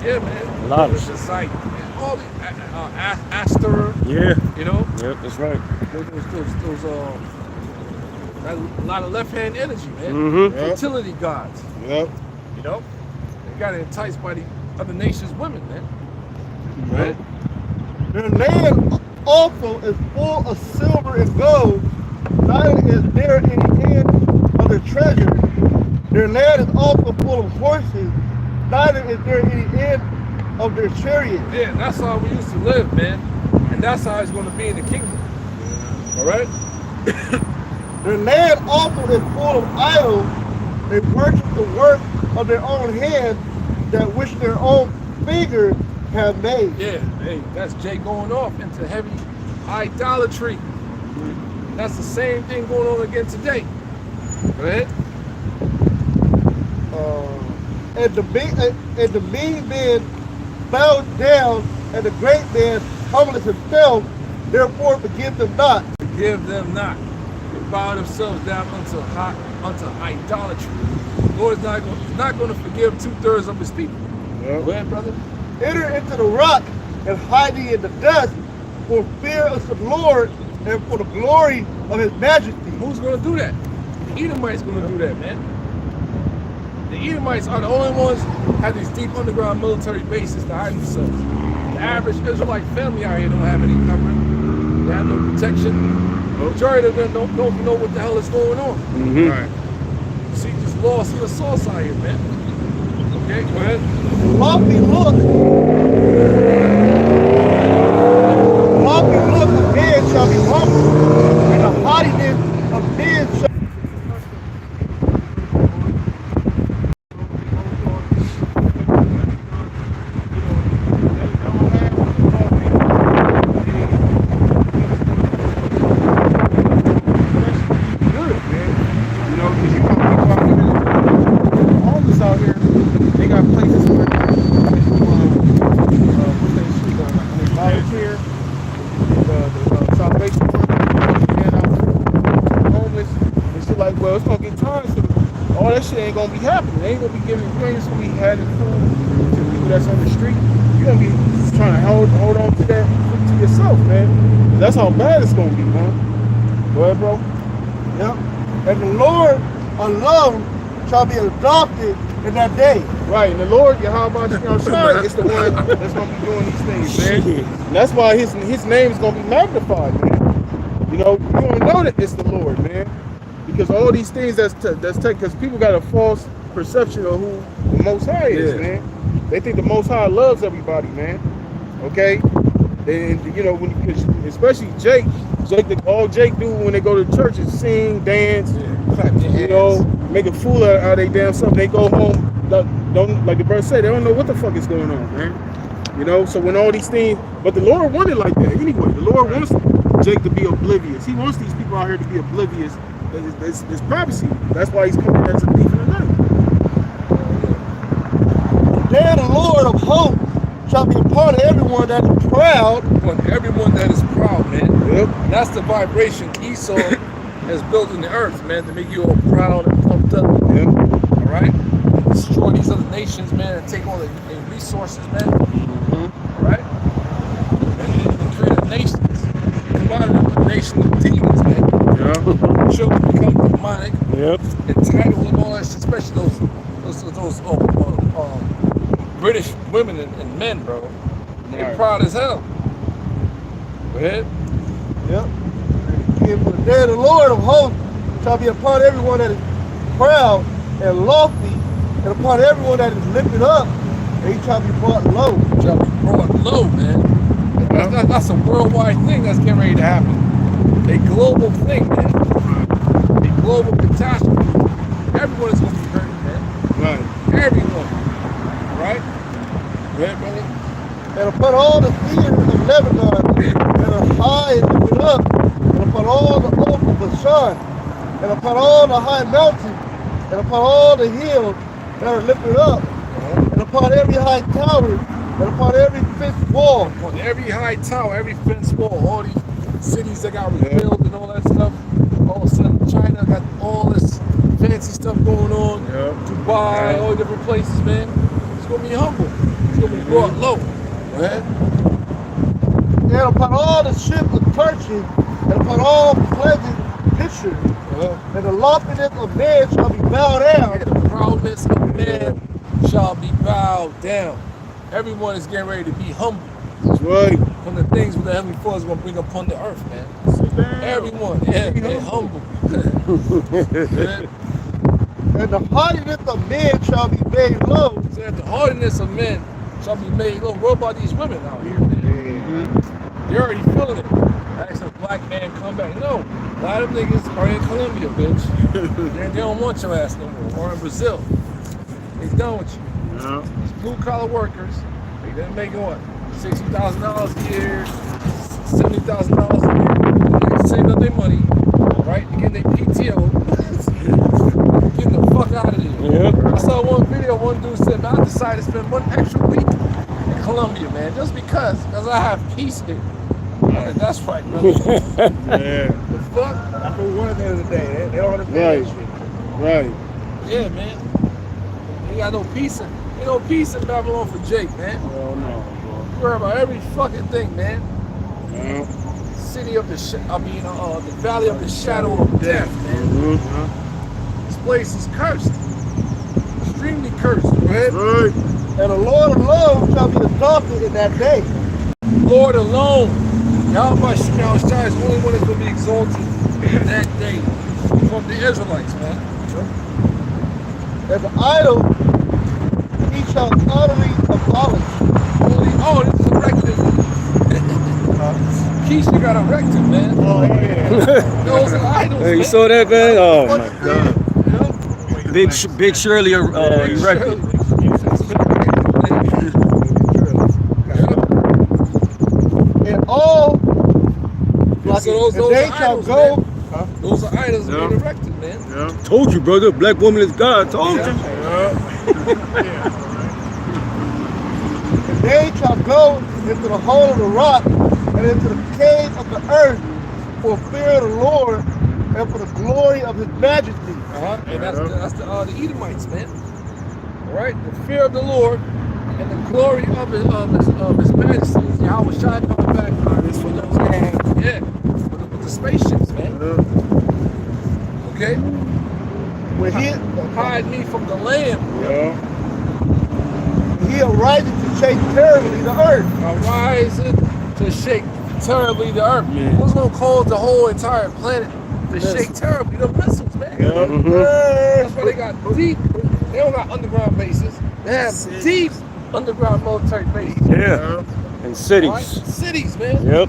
Yeah, man. A lot of It's just like all the Astor. Yeah. You know, Yep, that's right. those a lot of left-hand energy, man. Mm-hmm. Yep. Fertility gods. Yep. You know, they got enticed by the other nations' women, man. Right? Their land also is full of silver and gold, neither is there any end of their treasure. Their land is also full of horses, neither is there any end of their chariots. Yeah, that's how we used to live, man. And that's how it's going to be in the kingdom. All right? Their land also is full of idols. They worship the work of their own hands, that which their own fingers have made. Yeah, hey, that's Jay going off into heavy idolatry. That's the same thing going on again today. Go ahead. And the mean man bows down, and the great man humbleth himself. Therefore forgive them not. Forgive them not. They bow themselves down unto idolatry. The Lord is not going to forgive 2/3 of his people. Yep. Go ahead, brother. Enter into the rock and hide thee in the dust, for fear of the Lord and for the glory of his majesty. Who's going to do that? The Edomites going to do that, man. The Edomites are the only ones who have these deep underground military bases to hide themselves. The average Israelite family out here don't have any covering. They have no protection. The majority of them don't know what the hell is going on. Mm-hmm. Right. See, just lost in the sauce out here, man. Okay, go ahead. Lofty look of men shall be humble, and the haughtiness of men shall Ain't gonna be happening. They ain't gonna be giving. We ain't just gonna be having food to people that's on the street, you're gonna be trying to hold on to that to yourself, man. That's how bad it's gonna be, man. Go ahead, bro. Yep. And the Lord alone shall be adopted in that day. Right, and the Lord, Yahweh Shai, is the one that's gonna be doing these things, man. And that's why his name is gonna be magnified, man. You know, you don't know that it's the Lord, man, because all these things that's taken, because people got a false perception of who the Most High is, man. They think the Most High loves everybody, man. Okay, and you know, because especially Jake, all Jake do when they go to church is sing, dance, clap their hands. You know, make a fool out of they damn self. They go home, don't like the brother said, they don't know what the fuck is going on, man. You know, so when all these things, but the Lord wanted like that anyway. The Lord wants Jake to be oblivious. He wants these people out here to be oblivious. There's privacy. That's why he's coming as a thief in the night. Then the Lord of hosts shall be upon everyone that is proud. Upon everyone that is proud, man. Yep. That's the vibration Esau has built in the earth, man, to make you all proud and pumped up. Yep. All right? Destroy these other nations, man, and take all their resources, man. All right? And create a nation. Come out of a nation of demons, man. Yeah. Children become demonic, Yep. entitled and all that shit, especially those British women and men, bro. They're Right. proud as hell. Go ahead. Yep. And for the day of the Lord of hosts shall be upon everyone that is proud and lofty, and upon everyone that is lifted up, and he shall be brought low. Shall be brought low, man. That's a worldwide thing that's getting ready to happen. A global thing, man. A global catastrophe. Everyone is going to be hurt, man. Right. Everyone. Right? Go ahead, brother. And upon all the cedars of Lebanon that are high and lifted up, and upon all the oaks of Bashan, and upon all the high mountains, and upon all the hills that are lifted up, and upon every high tower, and upon every fenced wall. On every high tower, every fence wall, all these cities that got rebuilt and all that stuff. All of a sudden, China got all this fancy stuff going on. Yeah. Dubai, all different places, man. It's gonna be humble. It's gonna be brought low. Go ahead. And upon all the ships of Tarshish, and upon all pleasant pictures, and the loftiness of man shall be bowed down. And the proudness of man shall be bowed down. Everyone is getting ready to be humble That's right. from the things that the Heavenly Father is going to bring upon the earth, man. Sit down. Everyone, they're humble. And the haughtiness of men shall be made low. So that the hardiness of men shall be made low. What about these women out here, man? They're already feeling it. Ask a black man come back. No, a lot of niggas are in Colombia, bitch. They don't want your ass no more. Or in Brazil. They done with you. Yeah. These blue collar workers, they didn't make what? $60,000 a year, $70,000 a year. They saved up their money, right? They're getting their PTO. Getting the fuck out of there. Yep. I saw one video, one dude said, I decided to spend one extra week in Colombia, man, just because I have peace here. I said, that's right, brother. Yeah. The fuck? That's what we want at the end of the day. They don't understand that shit. Right. Yeah, man. Ain't got no peace in Babylon for Jake, man. Well, no, bro. Worry about every fucking thing, man. Yeah. City of the the valley of the shadow of death, man. This place is cursed. Extremely cursed, right? Right. And the Lord alone shall be adopted in that day. Lord alone. Yahweh Shai is the only one that's going to be exalted in that day from the Israelites, man. And the idol he shall utterly abolish. Oh, this is erected. Keisha got erected, man. Oh, yeah. Those are idols, Hey, you man. saw that, man? Oh my God. Yeah. Big Shirley erected. And all, like, So those and they are shall idols, go. man. Those are idols Yeah. being erected, man. Yeah. Told you, brother. Black woman is God. Told you. Yeah. And they shall go into the hole of the rock and into the cave of the earth for fear of the Lord and for the glory of his majesty. And that's the Edomites, man. All right, the fear of the Lord And the glory of his majesty is Yahweh Shai coming back. Yeah, with the spaceships, man. Okay? When Hide me from the Lamb. he arises to shake terribly the earth. Arising to shake terribly the earth. What's going to cause the whole entire planet to shake terribly? The missiles, man. That's why they got deep. They don't got underground bases. They have deep underground military bases. Yeah. And cities. Right? Cities, man. Yep.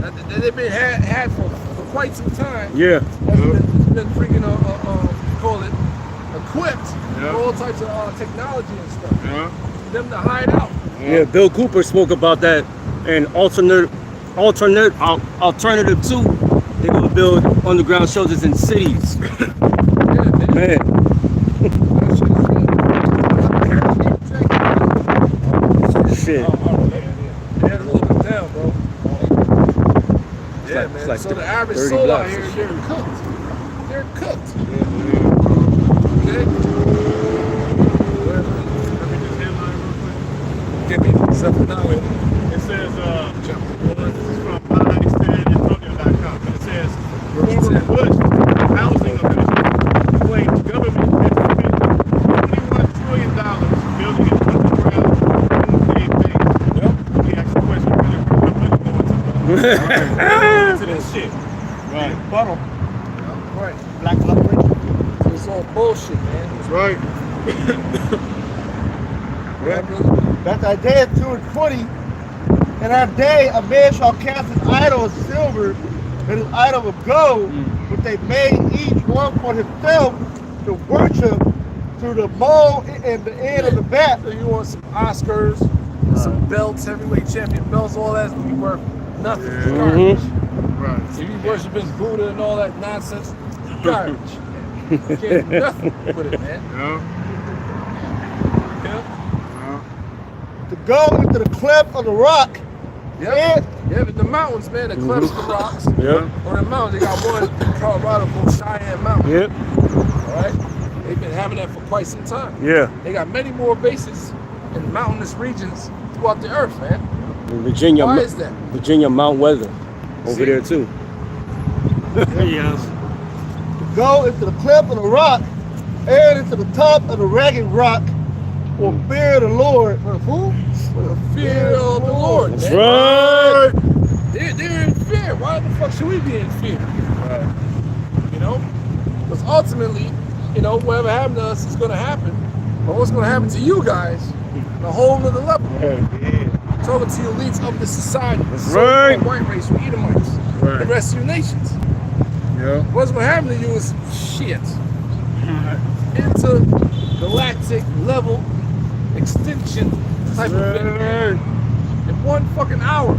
That they've been had for quite some time. Yeah. It's been freaking call it equipped with all types of technology and stuff. For them to hide out. Yeah. Bill Cooper spoke about that. And alternative too. They're gonna build underground shelters in cities. Yeah, man. Shit. Yeah, a little bit down, bro. Yeah, man. like So the average 30 soul out blocks. here, they're cooked. They're cooked. Okay? Give me something now. It says, this is from MyStanAntonio.com, and it says, former Bush housing officials claim government has spent $21 trillion building an underground doomsday base. He asked the question, where money going to this shit? Right. Funnel. Right. Black operation. It's all bullshit, man. That's right. That's Isaiah 2:20. In that day, a man shall cast his idol of silver and his idol of gold, which they made each one for himself to worship through the bow and the end of the bat. So you want some Oscars, some belts, heavyweight champion belts, all that's gonna be worth nothing. It's garbage. Right. If you worshiping Buddha and all that nonsense, it's garbage. You can't do nothing with it, man. Yeah. To go into the cleft of the rock. Yeah, but the mountains, man, the cliffs, the rocks. Yep. On the mountains, they got one in Colorado called Cheyenne Mountain. Yep. All right? They've been having that for quite some time. Yeah. They got many more bases in mountainous regions throughout the earth, man. In Virginia. Why is that? Virginia Mount Weather. Over See? there too. Yes. To go into the cleft of the rock and into the top of the ragged rock for fear of the Lord. For who? For the fear of the Lord. That's man. right. They're in fear. Why the fuck should we be in fear? Right. You know? Because ultimately, you know, whatever happened to us is going to happen. But what's going to happen to you guys on a whole nother level? I'm talking to the elites of the society. The right. so-called white race, we Edomites, Right. the rest of your nations. Yeah. What's going to happen to you is shit. Intergalactic level extinction type of thing. In 1 fucking hour,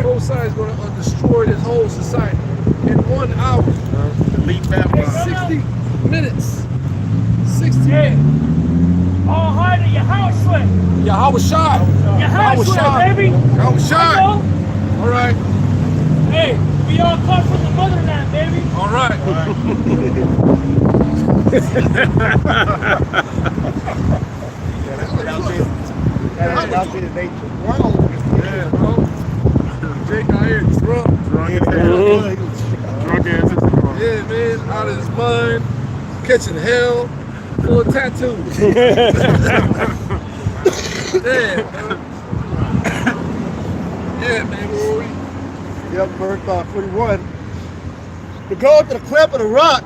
both sides going to destroy this whole society. In 1 hour. Delete that 60 minutes. 60 minutes. All hard to your house sweat. Yahweh Shai. Your house sweat, baby. Yahweh Shai. Hello? All right. Hey, we all come from the motherland, baby. All right. That's out there in nature. Yeah, bro. Jake out here drunk. Drunk ass. Yeah, man. Out of his mind. Catching hell. Full of tattoos. Yeah, man. Yeah, man. Where were we? Yep, verse 41. To go into the cleft of the rock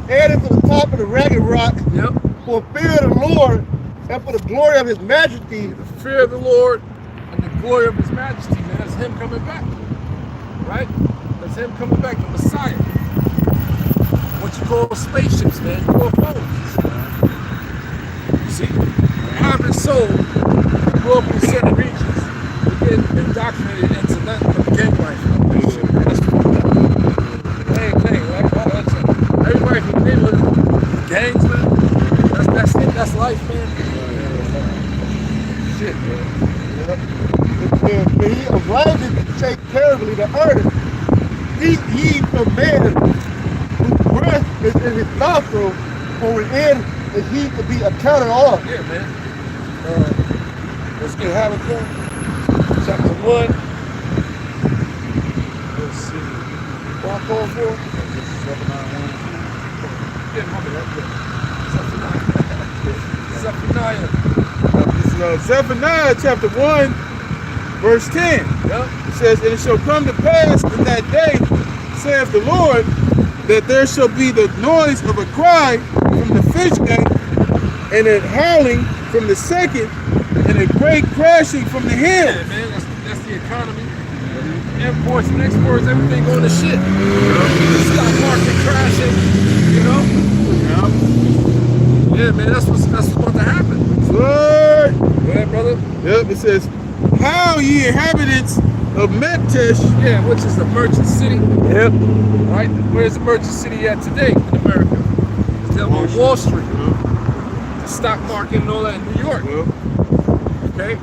and into the top of the ragged rock Yep. for fear of the Lord and for the glory of his majesty. The fear of the Lord and the glory of his majesty, man. That's him coming back. Right? That's him coming back, the Messiah. What you call spaceships, man. UFOs. You see? The average soul grew up in certain regions. We get indoctrinated into nothing but gang life. That's fucked up. Gang, right? That's everybody from the neighborhood, gangs, man. That's it. That's life, man. Shit, man. It says, when he arises to shake terribly the earth, speak ye from man, whose breath is in his nostril, for within is he to be accounted of. Yeah, man. Let's get Habakkuk, chapter 1. Let's see. What I call for? Yeah, Zephaniah. This is Zephaniah chapter 1, verse 10. Yep. It says, and it shall come to pass in that day, saith the Lord, that there shall be the noise of a cry from the fish gate, and a howling from the second, and a great crashing from the hills. Yeah, man, that's the economy. Imports and exports, everything going to shit. The stock market crashing, you know? Yeah, man, that's what's about to happen. Lord. Go ahead, brother. Yep, it says, how ye inhabitants of Mektesh. Yeah, which is the merchant city. Yep. Right? Where's the merchant city at today in America? It's down on Wall Street. The stock market and all that in New York. Okay?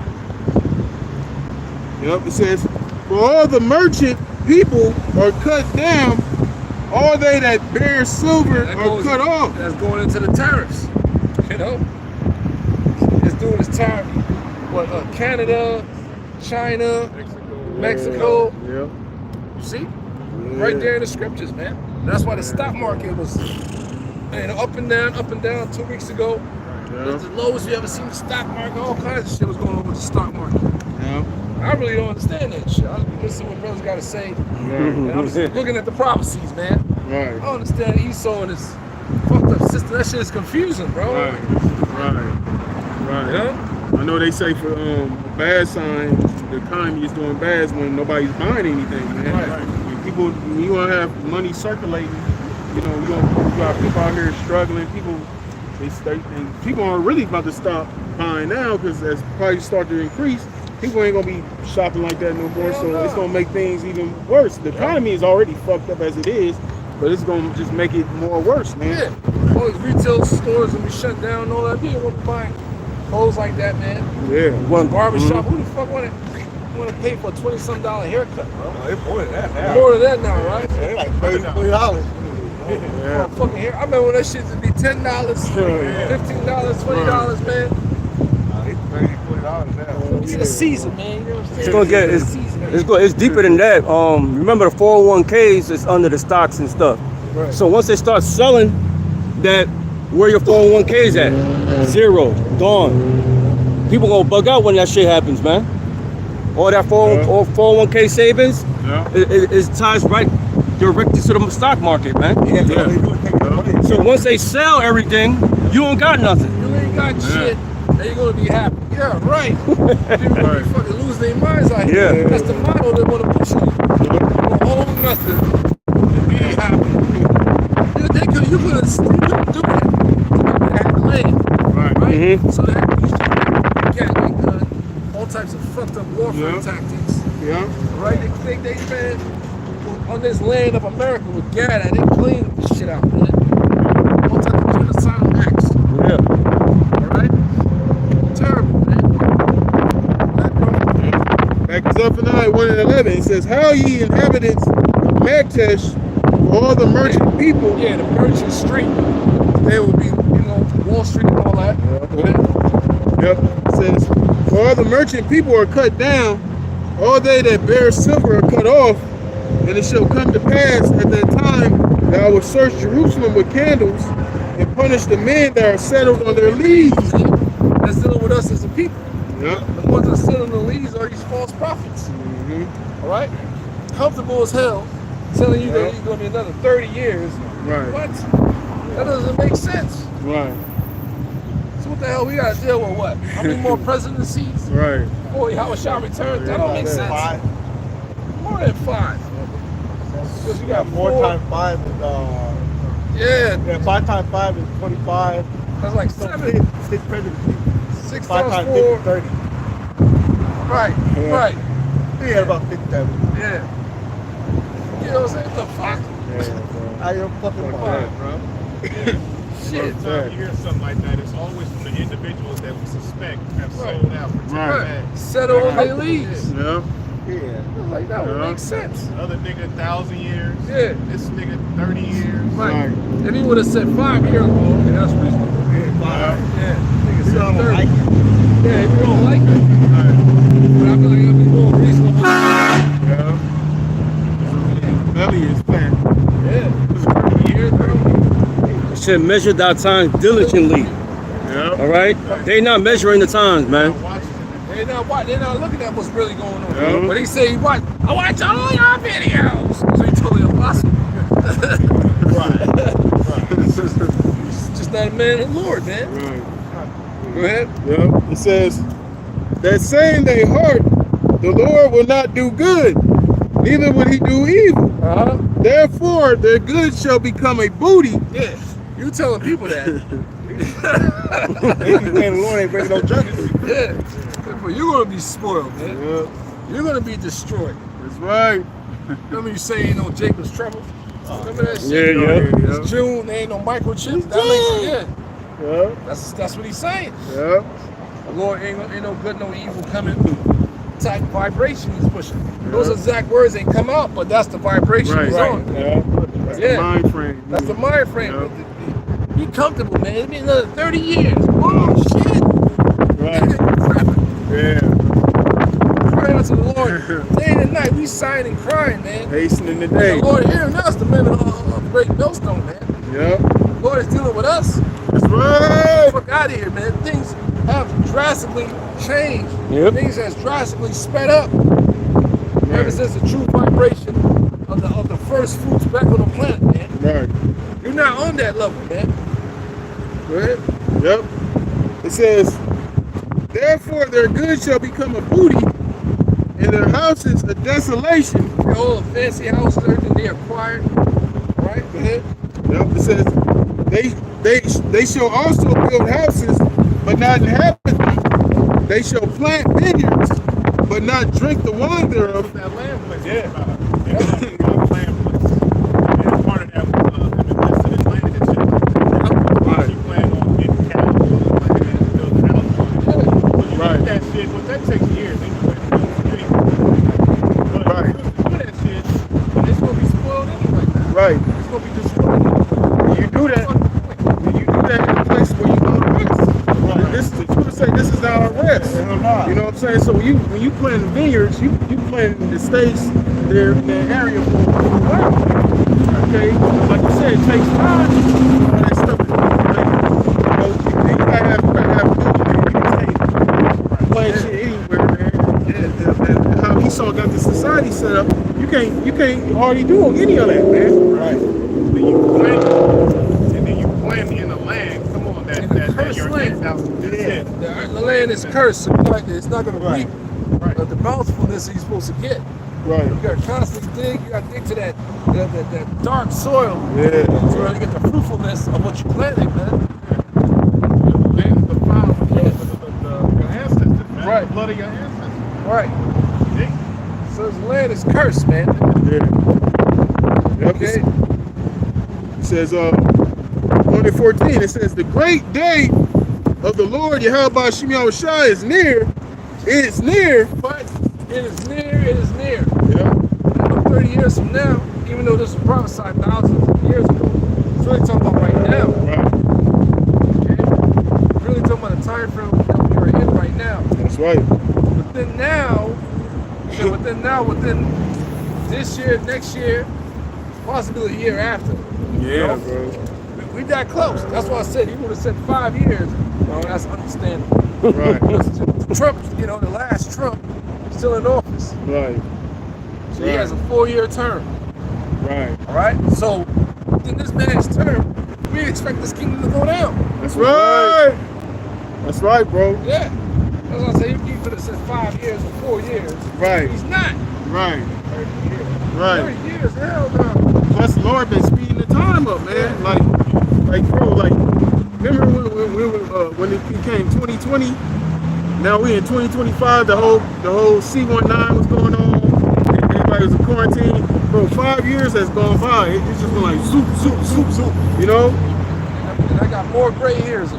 Yep, it says, for all the merchant people are cut down, all they that bear silver are cut off. That's going into the tariffs. You know? It's doing this tariff. What, Canada, China, Mexico. Yeah. You see? Right there in the scriptures, man. That's why the stock market was up and down 2 weeks ago. It was the lowest you ever seen the stock market. All kinds of shit was going on with the stock market. Yeah. I really don't understand that shit. I was listening to what brothers got to say. And I'm just looking at the prophecies, man. Right. I don't understand Esau and his fucked up system. That shit is confusing, bro. Right. You know? I know they say for a bad sign, the economy is doing bad when nobody's buying anything, man. Right. When people, when you want to have money circulating, you know, you got people out here struggling. People aren't really about to stop buying now because as prices start to increase, people ain't gonna be shopping like that no more. So it's gonna make things even worse. The economy is already fucked up as it is, but it's gonna just make it more worse, man. Yeah. All these retail stores will be shut down and all that. People won't buy clothes like that, man. Yeah. One Barbershop, who the fuck want to pay for a $20-some haircut, bro? It's more than that now. More than that now, right? They're like $30. Yeah. Fucking hair. I remember when that shit would be $10, $15, $20, man. It's $30, $40 now. It's the season, man. You know what I'm saying? It's gonna get it's deeper than that. Remember the 401ks is under the stocks and stuff. Right. So once they start selling that, where your 401ks at? Zero, gone. People gonna bug out when that shit happens, man. All that 401k savings is ties right directly to the stock market, man. So once they sell everything, you don't got nothing. You ain't got shit, and you're gonna be happy. Yeah, right. People gonna be fucking lose their minds out here. Yeah. That's the model they wanna push you. You own nothing and be happy. You couldn't do that. You had land, right? Mhm. So that you got all types of fucked up warfare tactics. Yeah. Right? They man, on this land of America with Gad, they clean this shit out, man. All types of genocidal acts. Yeah. Alright? Terrible, man. Back to Zephaniah 1:11, it says, how ye inhabitants of Mektesh, all the merchant people. Yeah, the merchant street. They will be, Wall Street and all that. Yep. It says, for all the merchant people are cut down, all they that bear silver are cut off, and it shall come to pass at that time that I will search Jerusalem with candles and punish the men that are settled on their leads. That's dealing with us as a people. Yep. The ones that sit on the leads are these false prophets. All right? Comfortable as hell, telling you that he's going to be another 30 years. Right. What? That doesn't make sense. Right. So what the hell we got to deal with what? How many more presidencies? Right. Boy, how shall return? That don't make sense. 5. More than 5. Because you got 4 times 5 is Yeah, 5 times 5 is 25. that's like So 7. 6 presidencies. 6 5 times times 4. 50, 30. Right, right. Yeah, about 57. Yeah. You know what I'm saying? What the fuck? I am fucking fine, bro. Shit. Anytime you hear something like that, it's always from the individuals that we suspect have sold out for 10 Right. bags. Settle on their leaves. Yep. Yeah. Like, that would make sense. Other nigga 1,000 years. Yeah. This nigga 30 years. Right. If he would have said 5 years ago, okay, that's reasonable. Yeah, 5. Yeah. Nigga You know, said 30. like it. Yeah, if you don't like it. But I feel like it'll be more reasonable. Yeah. Belly is fat. Yeah. Years, bro. You should measure thy times diligently. Yeah. All right? They not measuring the times, man. They're not looking at what's really going on. Yeah. But he said, I watch all your videos. So he told the apostle. He's just not a man of the Lord, man. Right. Go ahead. Yep. It says that say in their heart, the Lord will not do good, neither will he do evil. Therefore, their good shall become a booty. Yeah. You telling people that. They be playing the Lord, ain't bringing no justice. Yeah. But you're going to be spoiled, man. Yep. You're going to be destroyed. That's right. Remember you saying no Jacob's trouble? Remember that Yeah, shit? yeah. It's June, there ain't no microchips. That makes it, yeah. Yep. That's what he's saying. Yep. The Lord ain't no good, no evil coming. Type vibration he's pushing. Those exact words ain't come out, but that's the vibration he's on. Yeah. That's the mind frame. That's the mind frame. Yeah. Be comfortable, man. It'll be another 30 years. Oh, shit. Right. Yeah. Crying out to the Lord day and night. We sighing and crying, man. Hastening the The day. Lord hearing us, the men of Great Millstone, man. Yep. The Lord is dealing with us. That's right. Fuck out of here, man. Things have drastically changed. Yep. Things has drastically sped up. Ever since the true vibration of the first fruits back on the planet, man. Right. You're not on that level, man. Go ahead. Yep. It says, therefore their good shall become a booty, and their houses a desolation. All the fancy houses, everything they acquired. Right? Go ahead. Yep. It says they shall also build houses, but not inhabit them. They shall plant vineyards, but not drink the wine thereof. That land place. Yeah. Land place. And part of that was invested in land and shit. Right. You plan on getting cattle, building land, building houses. When you Right. do that shit, well, that takes years anyway. But Right. if you do that shit, it's gonna be spoiled anyway. Right. It's gonna be destroyed. When you do that, when you do that in a place where you gonna rest. Right. This is the truth to say this is our rest. You know what I'm saying? So when you plant vineyards, you plant the states there in that area for a while. Okay? Like you said, it takes time for that stuff to you gotta have plant shit anywhere, man. And how Esau got the society set up, you can't hardly do any of that, man. Right. When you plant, and then you plant in the land, come on, that your land. house. The land is cursed. So it's not going to reap the bountifulness that you're supposed to get. Right. You got to constantly dig. You got to dig to that dark soil. Yeah. To really get the fruitfulness of what you planted, man. Land is the power of your ancestors, man. Right. The blood of your ancestors. Right. Dig. So this land is cursed, man. Yeah. Yep. Okay. It says, 1:14, it says, the great day of the Lord Yahweh Shem Yahushua is near. It is near. But it is near. It is near. Yeah. 30 years from now, even though this was prophesied thousands of years ago, it's really talking about right now. Right. Okay? It's really talking about the time frame that we are in right now. That's right. Within this year, next year, possibly a year after. Yeah, bro. We that close. That's why I said he would have said 5 years. Well, that's understandable. Right. Trump, the last Trump, still in office. Right. So he has a 4-year term. Right. All right. So in this man's term, we expect this kingdom to go down. That's right. That's right, bro. Yeah. That's why I say he could have said 5 years or 4 years. Right. He's not. Right. 30 years. Right. 30 years. Hell no. Plus, the Lord been speeding the time up, man. Like, bro, remember when it became 2020? Now we in 2025. The whole C19 was going on. Everybody was in quarantine. Bro, 5 years has gone by. It's just been like zoop, zoop, zoop, zoop. You know? And I got more gray hairs.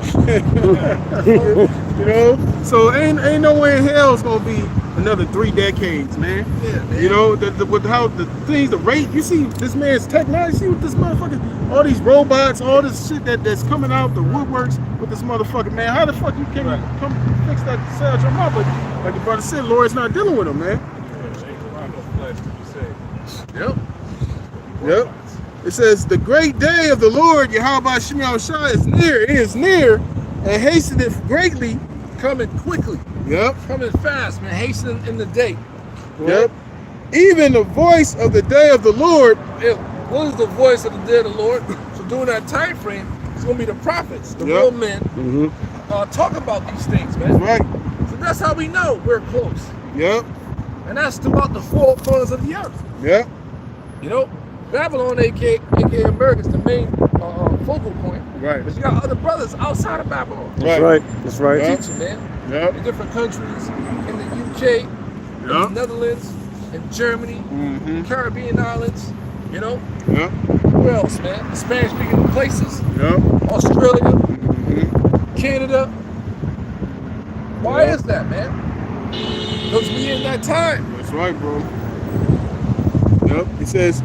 You know? So ain't no way in hell it's gonna be another 3 decades, man. Yeah, man. You know, with how the things, the rate, you see this man's technology, see what this motherfucker, all these robots, all this shit that's coming out the woodworks with this motherfucker, man. How the fuck you can't come fix that cell drum out? But like the brother said, Lord's not dealing with him, man. Yep. Yep. It says, the great day of the Lord, Yahweh Shemel Shah, is near. It is near and hasteneth greatly. Coming quickly. Yep. Coming fast, man. Hastening in the day. Yep. Even the voice of the day of the Lord. What is the voice of the day of the Lord? So during that time frame, it's going to be the prophets, the real men, talk about these things, man. Right. So that's how we know we're close. Yep. And that's throughout the four corners of the earth. Yep. You know, Babylon, aka America, is the main focal point. Right. But you got other brothers outside of Babylon. That's right. That's right. Yep. Teaching, man. Yep. In different countries, in the UK, in the Netherlands, in Germany, Caribbean islands, you know? Yep. Where else, man? The Spanish-speaking places. Yep. Australia, Canada. Why is that, man? Because we in that time. That's right, bro. Yep. It says,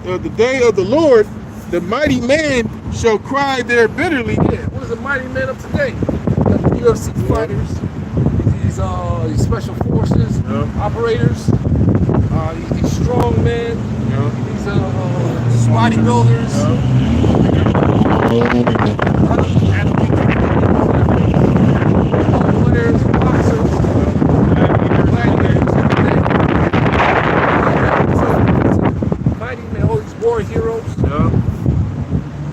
the day of the Lord, the mighty man shall cry there bitterly. Yeah, what is the mighty man of today? The UFC fighters, these special forces, operators, these strong men, these bodybuilders, players, boxers, mighty men, all these war heroes.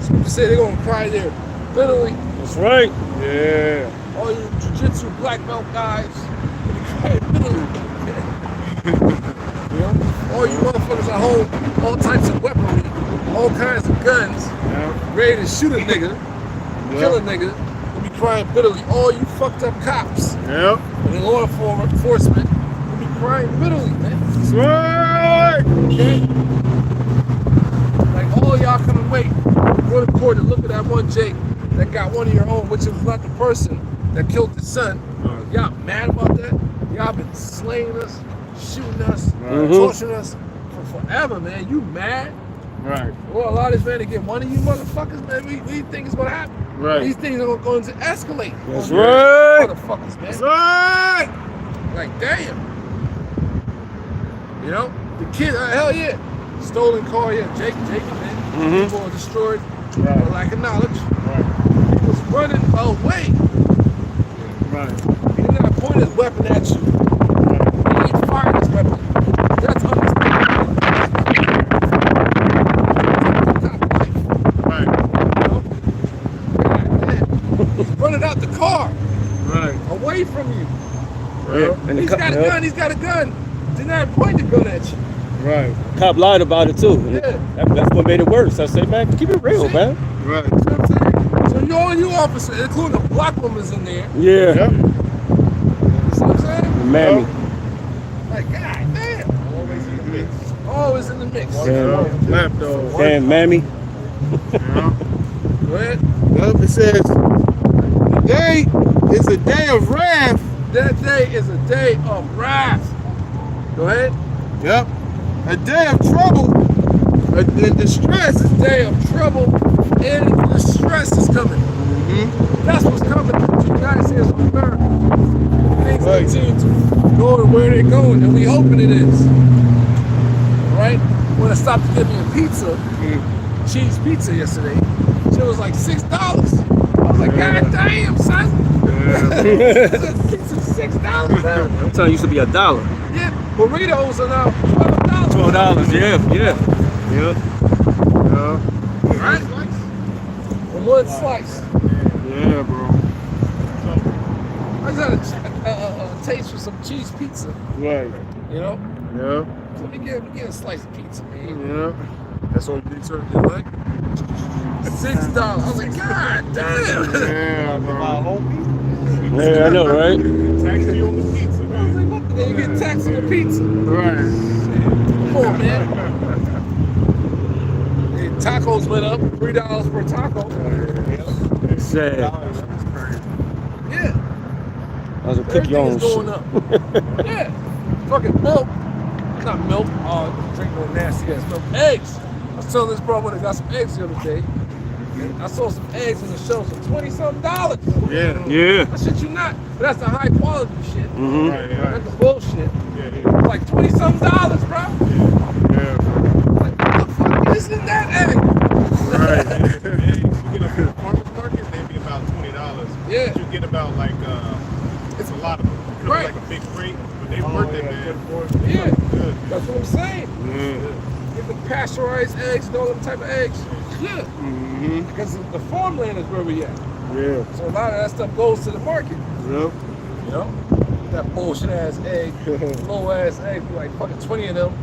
People say they're gonna cry there bitterly. That's right. Yeah. All you jiu-jitsu black belt guys, cry bitterly. You know? All you motherfuckers at home, all types of weaponry, all kinds of guns, ready to shoot a nigga, kill a nigga, will be crying bitterly. All you fucked up cops and law enforcement will be crying bitterly, man. That's right. Okay? Like all y'all couldn't wait. Go to court and look at that one Jake that got one of your own, which was not the person that killed his son. Y'all mad about that? Y'all been slaying us, shooting us, torturing us for forever, man. You mad? Right. Well, allow this man to get one of you motherfuckers, man. We think it's gonna happen. Right. These things are going to escalate. That's right. Motherfuckers, man. That's right. Like, damn. You know? The kid, hell yeah. Stolen car, yeah. Jake, man. People are destroyed for lack of knowledge. He was running away. Right. He did not point his weapon at you. He ain't fired his weapon. That's understandable. Right. You know? He's running out the car. Right. Away from you. Yeah. And He's got a gun, he's got a gun. Did not point the gun at you. Right. Cop lied about it too. Yeah. That's what made it worse. I said, man, keep it real, man. Right. You know what I'm saying? So all you officers, including the black woman's in there. Yeah. Yep. You see what I'm saying? Mammy. Like, god damn. Always in the mix. Always in the mix. Yeah. Lapdog. Damn, mammy. Go ahead. Yep. It says, the day is a day of wrath. That day is a day of wrath. Go ahead. Yep. A day of trouble and distress. A day of trouble and distress is coming. That's what's coming to the United States of America. Things continue to go to where they're going, and we hoping it is. Right? When I stopped to get me a pizza, cheese pizza yesterday, it was like $6. I was like, god damn, son. Pizza $6 now. I'm telling you, used to be $1. Yeah, burritos are now $12. $12, yeah. Right? One slice. Yeah, bro. I just had a taste for some cheese pizza. Right. You know? Yeah. So let me get a slice of pizza, man. Yeah. That's all pizza you like? $6. I was like, god damn. Yeah, bro. Yeah, I know, right? Taxi on the pizza, I was man. like, what the hell? You get taxed on the pizza. Right. Come on, man. The tacos went up, $3 per taco. Sad. Yeah. That's a kick your Everything own is shit. going up. Yeah. Fucking milk. Not milk. Drink no nasty ass milk. Eggs. I was telling this bro when I got some eggs the other day. And I saw some eggs in the shelves for $20-something. Yeah. Yeah. That shit you not. But that's the high quality shit. Mm-hmm. Right, That's right. the bullshit. Yeah. It's like $20-something, bro. Yeah. Like, what the fuck is in that egg? Right. Eggs, you get them from the farmer's market, they'd be about $20. Yeah. But you get about like, it's a lot of them. You know, Right. like a big crate, but they worth it, man. Yeah. Good. That's what I'm saying. Yeah. Get the pasteurized eggs and all them type of eggs. Yeah. Mm-hmm. Because the farmland is where we at. Yeah. So a lot of that stuff goes to the market. Yep. You know? That bullshit ass egg, low ass egg, like fucking 20 of them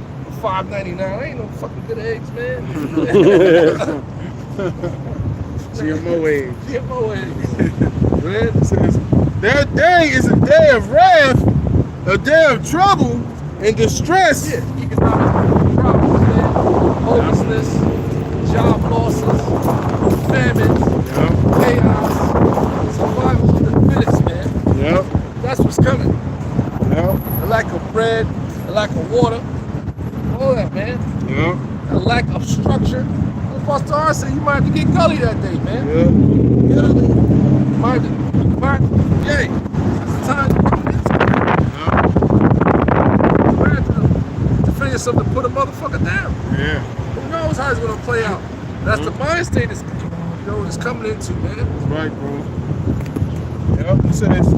for $5.99. Ain't no fucking good eggs, man. GMO eggs. GMO eggs. Man, Says, their day is a day of wrath, a day of trouble and distress. yeah, economic problems, man. Homelessness, job losses, famine, Yep. chaos, survival of the fittest, man. Yep. That's what's coming. Yep. The lack of bread, the lack of water, all that, man. Yep. The lack of structure. Foster R said you might have to get gully that day, man. Yep. You know what I mean? Might, yeah. It's time to figure something to put a motherfucker down. Yeah. Who knows how it's gonna play out? That's the mind state is, it's coming into, man. That's right, bro. Yep. It says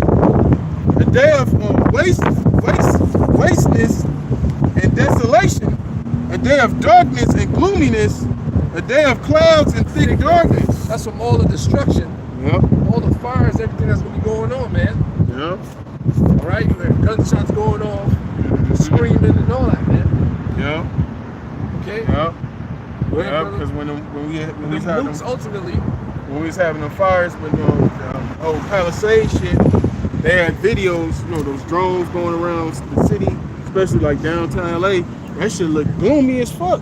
a day of wasteness and desolation, a day of darkness and gloominess, a day of clouds and thick darkness. That's from all the destruction, Yep. all the fires, everything that's gonna be going on, man. Yep. All right, you have gunshots going off, screaming and all that, man. Yep. Okay. Yep. Go ahead, Yeah, brother. because when we was The having nukes them, ultimately. when we was having the fires with old Palisade shit, they had videos, those drones going around the city, especially like downtown LA. That shit look gloomy as fuck.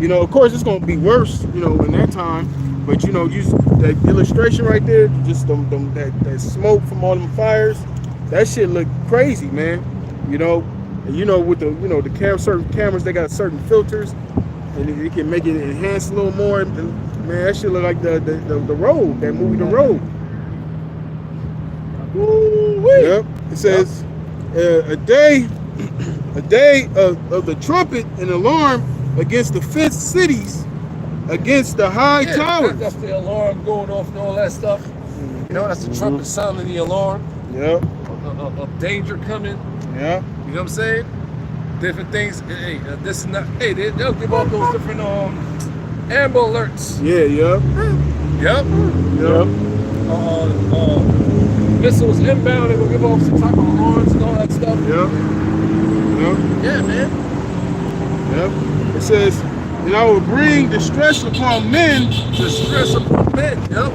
Of course it's gonna be worse, in that time. But use that illustration right there, just that smoke from all them fires, that shit look crazy, man. With the certain cameras, they got certain filters, and it can make it enhance a little more. And, man, that shit look like the Road, that movie, The Road. Woo-wee. Yep. It says a day of the trumpet and alarm against the fifth cities, against the high towers. That's the alarm going off and all that stuff. That's the trumpet sounding the alarm Yep. of danger coming. Yeah. You know what I'm saying? Different things. Hey, this and that. Hey, they'll give off those different amber alerts. Yeah. Yep. Yep. Yep. Missiles inbound. They're gonna give off some type of alarms and all that stuff. Yep. Yep. Yeah, man. Yep. It says, and I will bring distress upon men. Distress upon men. Yep.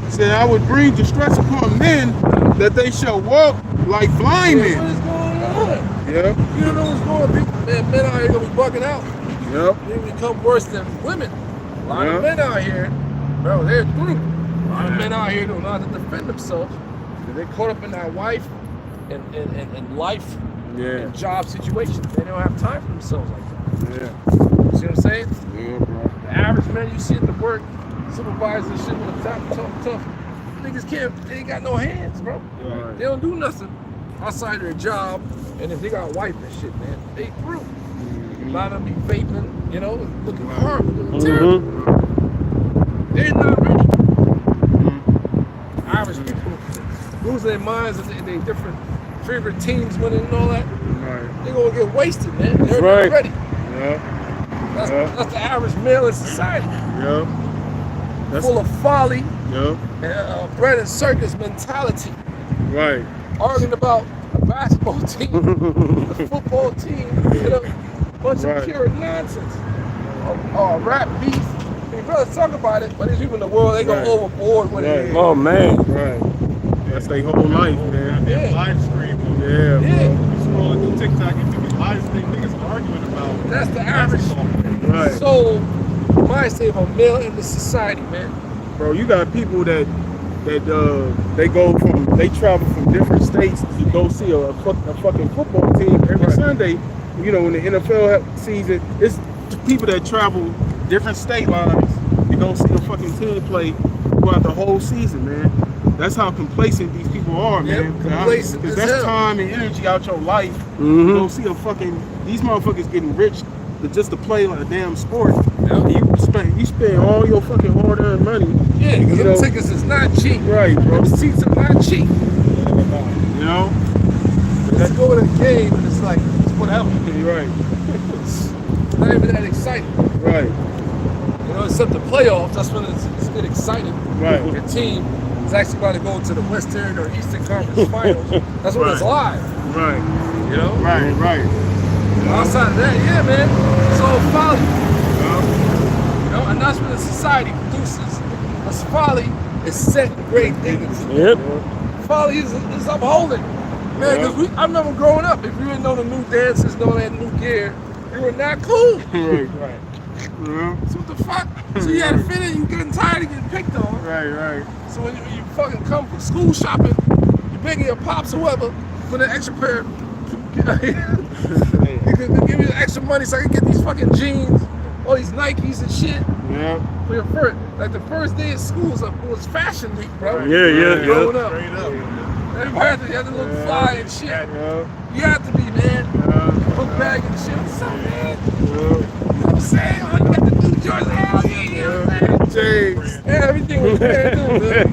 It said, I would bring distress upon men that they shall walk like blind What men. is going on? Yep. You don't know what's going on. People, man, men out here gonna be bugging out. Yep. They become worse than women. A lot Yeah. of men out here, bro, they're through. A lot of men out here don't know how to defend themselves. They're caught up in that wife and life Yeah. and job situations. They don't have time for themselves like that. Yeah. You see what I'm saying? Yeah, bro. The average man you see at the work, supervisors and shit with a tough. Niggas they ain't got no hands, bro. Right. They don't do nothing outside their job. And if they got a wife and shit, man, they through. A lot of them be vaping, looking horrible, looking terrible. They're not ready. Average people losing their minds and their different favorite teams winning and all that. Right. They're gonna get wasted, man. They're Right. not ready. Yep. That's the average male in society. Yep. That's Full of folly Yep. and bread and circus mentality. Right. Arguing about a basketball team, a football team, bunch Right. of pure nonsense. Rap beef. You brothers talk about it, but these people in the world, they go Right. overboard with Right. it. Oh man. Right. That's their whole life, man. Yeah. Live stream. Yeah. Yeah. You scrolling through TikTok and you live stream niggas arguing about. That's the average Right. soul mindset of a male in the society, man. Bro, you got people that that they travel from different states to go see a fucking football team every Sunday. You know, when the NFL season, it's people that travel different state lines to go see a fucking team play throughout the whole season, man. That's how complacent these people are, man. Because that's time and energy out your life. You go see a fucking, these motherfuckers getting rich just to play like a damn sport. You spend all your fucking hard-earned money. Yeah, because them tickets is not cheap. Right, bro. The seats are not cheap. You know? Let's go to the game and it's like, it's whatever. You're right. It's not even that exciting. Right. You know, except the playoffs, that's when it's get exciting. Right. Your team is actually about to go to the Western or Eastern Conference Finals. That's when it's live. Right. You know? Right. Outside of that, yeah, man, it's all folly. You know, and that's what the society produces. Because folly is setting great things. Yep. Folly is upholding. Man, because I remember growing up, if you didn't know the new dances, know that new gear, you were not cool. Right. So what the fuck? So you had to fit in, you getting tired of getting picked on. Right. So when you fucking come from school shopping, you begging your pops or whoever for the extra pair. You could give me the extra money so I could get these fucking jeans, all these Nikes and shit. Yeah. For your first, like the first day of school was fashion week, bro. Yeah. Growing up. Straight up. Everybody had to look fly and shit. You have to be, man. Book bag and shit. What's up, man? You know what I'm saying? When you got the new Jordan, hell yeah, you know what I'm saying? James. Yeah, everything was brand new, man.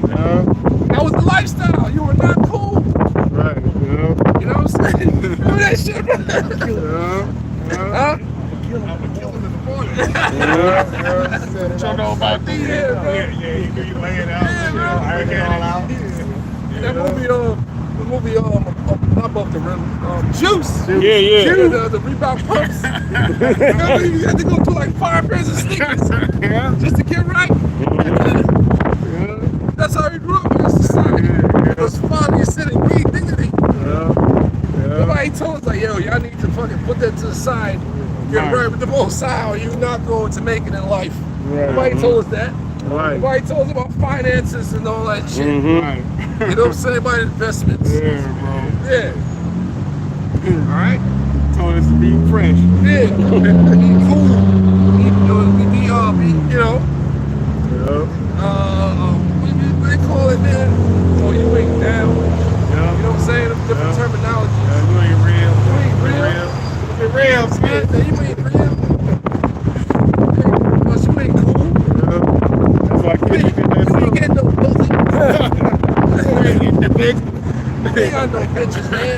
That was the lifestyle. You were not cool. Right. You know what I'm saying? Remember that shit, bro? Huh? I'm killing in the morning. Y'all know about these, bro. Yeah, you lay it out. Yeah, bro. Iron it all out. That movie, not off the rim, Juice. Yeah. The Reebok pumps. You had to go through like 5 pairs of sneakers just to get right. That's how we grew up in this society. Because finally is sitting great dignity. Nobody told us like, yo, y'all need to fucking put that to the side. Get right with the most side, or you're not going to make it in life. Nobody told us that. Nobody told us about finances and all that shit. You know what I'm saying? About investments. Yeah. Alright? Told us to be fresh. Yeah. Be cool. What they call it, man? Oh, you ain't down. You know what I'm saying? Different terminology. You ain't real. You ain't real. You're real, man. Yeah, you ain't real. Plus, you ain't cool. That's why I can't get that You ain't getting no pussy. bitch. You ain't got no bitches, man.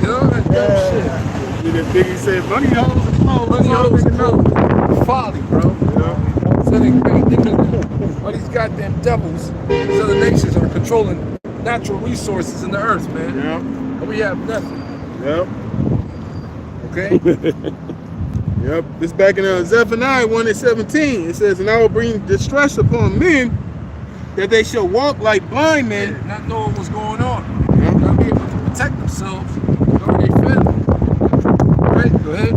You know, that dumb shit. You the Biggie said, money hoes and clothes. Money hoes and clothes. Folly, bro. Setting great dignity. All these goddamn devils, these other nations are controlling natural resources in the earth, man. And we have nothing. Okay? Yep. This back in Zephaniah 1:17. It says, and I will bring distress upon men that they shall walk like blind men. Yeah, not knowing what's going on. Not being able to protect themselves or their family. Right? Go ahead.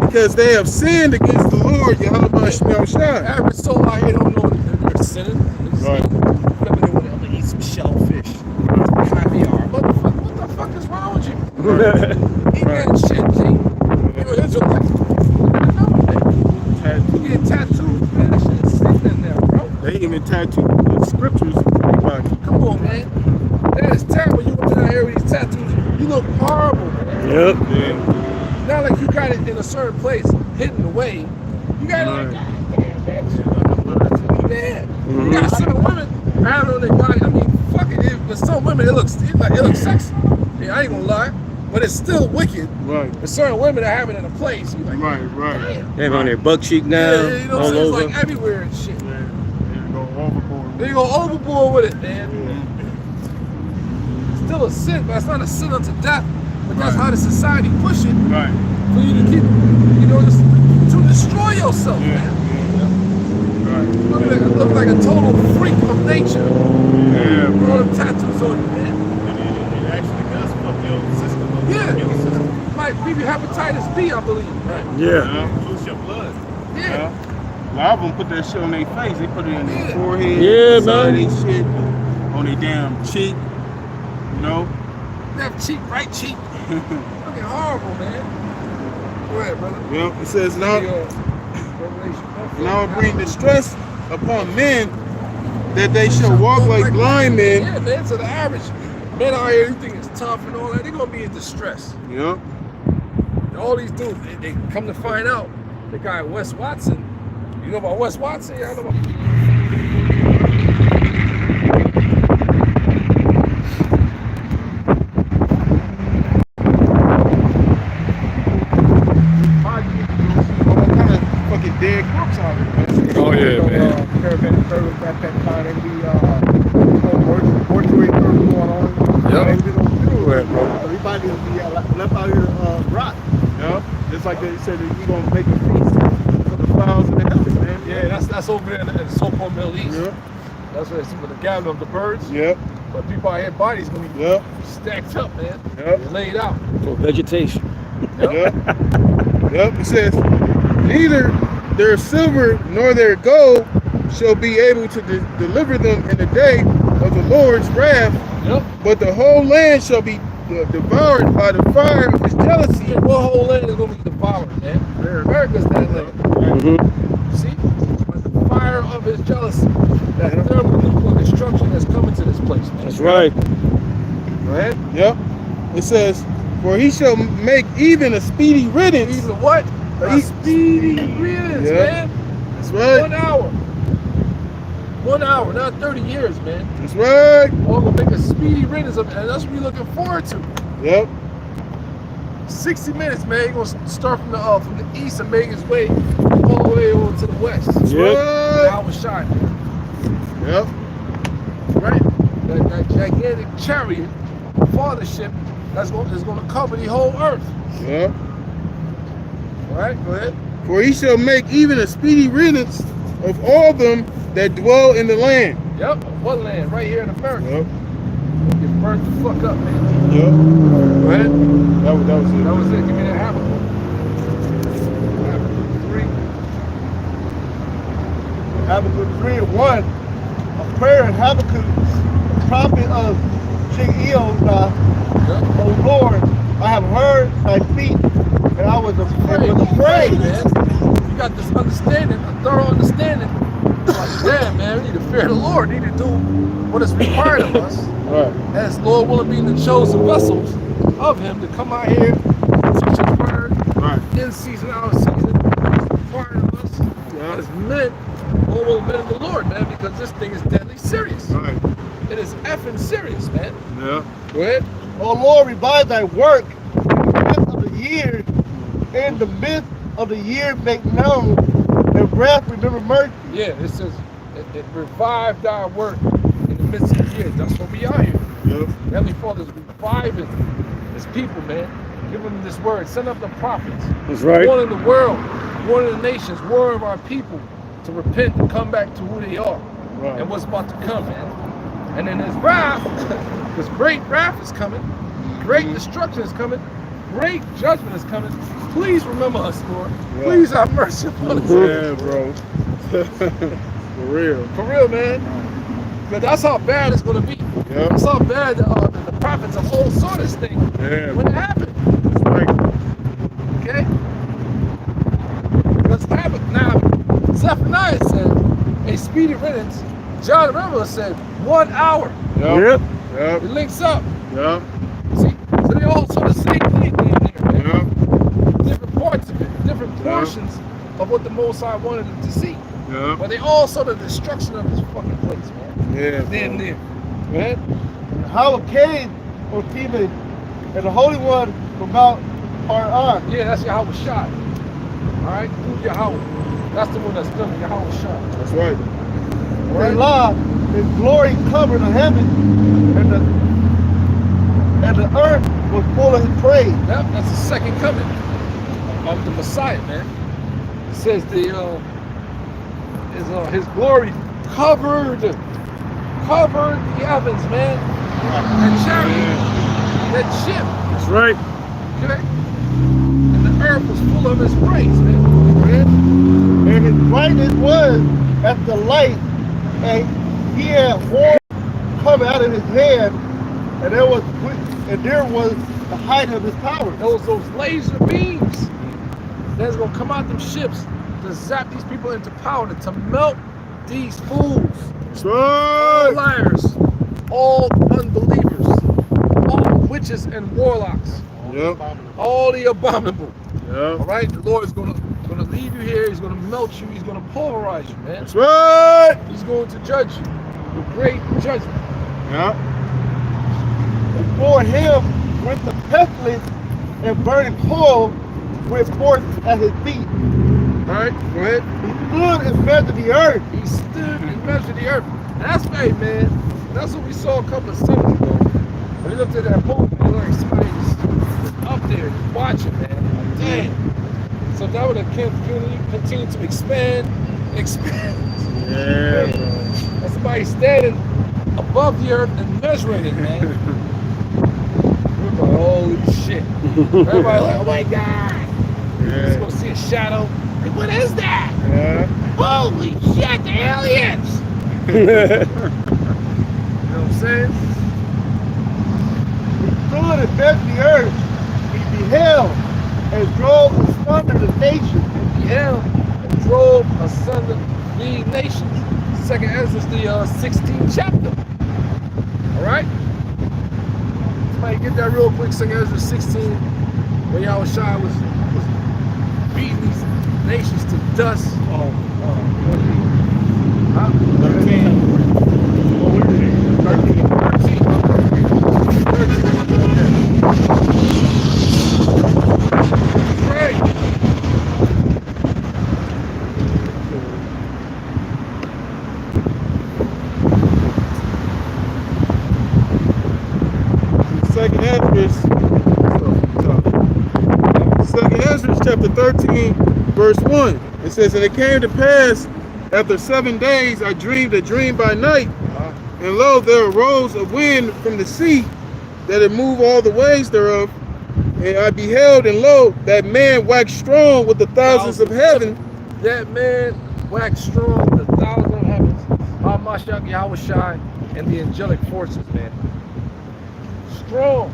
Because they have sinned against the Lord, Yahweh Shemel Shai. Average soul out here don't know that they're sinning. Whatever they want to eat some shellfish, caviar. What the fuck is wrong with you? Eat that shit, G. You're an Israelite. You get tattooed, man. That shit is sitting in there, bro. They even tattooed the scriptures. Come on, man. That is terrible. You went down here with these tattoos. You look horrible, man. Yep. Not like you got it in a certain place, hidden away. You got it like, damn, bitch. Yeah. You got some women having on their body. I mean, fuck it. But some women, it looks sexy. Yeah, I ain't gonna lie. But it's still wicked. There's certain women that have it in a place. You like, damn. They have on their butt cheek now. Yeah, you know what I'm all saying? over. It's like everywhere and shit. They go overboard. They go overboard with it, man. It's still a sin, but it's not a sin unto death. But that's how the society push it. For you to keep, to destroy yourself, man. Look like a total freak of nature. With all the tattoos on you, man. It actually does fuck your system. Yeah. Might give you hepatitis B, I believe. Right? Yeah. Boost your blood. Yeah. A lot of them put that shit on their face. They put it in their forehead, Yeah, side man. of their shit, on their damn cheek. You know? Left cheek, right cheek. Fucking horrible, man. Go ahead, brother. Yep. It says now. Revelation. Now it brings distress upon men that they shall walk like blind men. Yeah, man, to the average men out here who think it's tough and all that, they're gonna be in distress. Yep. And all these dudes, they come to find out, the guy Wes Watson, you know about Wes Watson? Yeah, I know about. Fucking dead corpse out here, man. Oh yeah, man. Paramedic service at that time, they be mortuary service going on. Yep. They be on funeral. Go ahead, bro. Everybody will be left out here rot. Yep. Just like they said that you gonna make a feast for the fowls in the heavens, man. Yeah, that's over there in the so-called Middle East. Yep. That's where it's with the gathering of the birds. Yep. But people out here, bodies gonna be Yep. stacked up, man. Yep. Laid out. For vegetation. Yep. Yep. It says, neither their silver nor their gold shall be able to deliver them in the day of the Lord's wrath, Yep. but the whole land shall be devoured by the fire of his jealousy. Yeah, what whole land is gonna be devoured, man? America's that land. Mm-hmm. See? By the fire of his jealousy. That thermonuclear destruction that's coming to this place, man. That's right. Go ahead. Yep. It says, for he shall make even a speedy riddance. Even what? A speedy riddance, Yeah. man. That's right. 1 hour. 1 hour, not 30 years, man. That's right. We're gonna make a speedy riddance of it, and that's what we're looking forward to. Yep. 60 minutes, man. He's gonna start from the east and make his way all the way over to the west. Yep. Now we're shining. Yep. Right? That gigantic chariot, fathership, is gonna cover the whole earth. Yep. All right, go ahead. For he shall make even a speedy riddance of all them that dwell in the land. Yep. What land? Right here in America. Yep. Get burnt the fuck up, man. Yep. Go ahead. That was it. That was it. Give me that Habakkuk. Habakkuk 3. Habakkuk 3:1. A prayer in Habakkuk, the prophet of Sheol. Yep. O Lord, I have heard thy feet, and I was afraid. Man. You got this understanding, a thorough understanding. Like, damn, man, we need to fear the Lord. We need to do what is required of us. Right. As Lord willing, being the chosen vessels of Him to come out here, teach His word, Right. in season, out of season. It's required of us as men, Lord willing, men of the Lord, man, because this thing is deadly serious. Right. It is effing serious, man. Yeah. Go ahead. O Lord, revive thy work in the midst of the year. In the midst of the year, make known the wrath, remember mercy. Yeah, it says it revived our work in the midst of the year. That's what we are here. Yep. Heavenly Father's reviving His people, man. Giving them this word. Send up the prophets. That's right. Warning the world, warning the nations, warning our people to repent and come back to who they are Right. and what's about to come, man. And then His wrath, because great wrath is coming, great destruction is coming, great judgment is coming. Please remember us, Lord. Yeah. Please have mercy upon us. Yeah, bro. For real. For real, man. But that's how bad it's going to be. Yeah. That's how bad the prophets of old saw this thing Yeah. when it happened. That's right. Okay? Because now, Zephaniah said a speedy riddance. John the Revelator said 1 hour. Yep. Yep. It links up. Yep. See? So they all saw the same thing in there, man. Yep. Different parts of it, different portions of what the Most High wanted them to see. Yep. But they all saw the destruction of this fucking place, man. Yeah. Damn near. Man. How it came was even, and the Holy One from Mount Paran. Yeah, that's Yahweh shot. Alright? Through Yahweh. That's the one that's coming, Yahweh shot. That's right. Right. Allah, His glory covered the heaven, and the earth was full of His praise. Yep, that's the second coming of the Messiah, man. It says His glory covered the heavens, man. That chariot, that ship, That's right. okay? And the earth was full of His praise, man. And and his brightness was as the light, and he had horns coming out of his hand, and there was the height of his power. Those laser beams that's gonna come out them ships to zap these people into powder, to melt these fools, all liars, all unbelievers, all witches and warlocks, all the abominable. All right, the Lord is gonna leave you here. He's gonna melt you. He's gonna pulverize you, man. That's right. He's going to judge you with great judgment. Yeah. Before him went the pestilence and burning coal with force at his feet. All right, go ahead. He stood and measured the earth. He stood and measured the earth. And that's right, man. That's what we saw a couple of Sundays ago. When we looked at that boat, man, like somebody was up there watching, man. Like, damn. So that would have continued to expand. Yeah. And somebody standing above the earth and measuring it, man. We're like, holy shit. Everybody like, oh my God. Just gonna see a shadow. Like, what is that? Yeah. Holy shit, the aliens! You know what I'm saying? He stood and measured the earth. He beheld and drove asunder the nations. Yeah, and drove asunder the nations. Second Ezra, the 16th chapter. All right? Somebody get that real quick. Second Ezra 16, where Yahushua was beating these nations to dust. 13. Right. Second Ezra chapter 13, verse 1. It says, and it came to pass after 7 days I dreamed a dream by night, and lo, there arose a wind from the sea that it moved all the waves thereof. And I beheld, and lo, that man waxed strong with the thousands of heaven. That man waxed strong with the thousands of heavens. Mashiach Yahushai and the angelic forces, man. Strong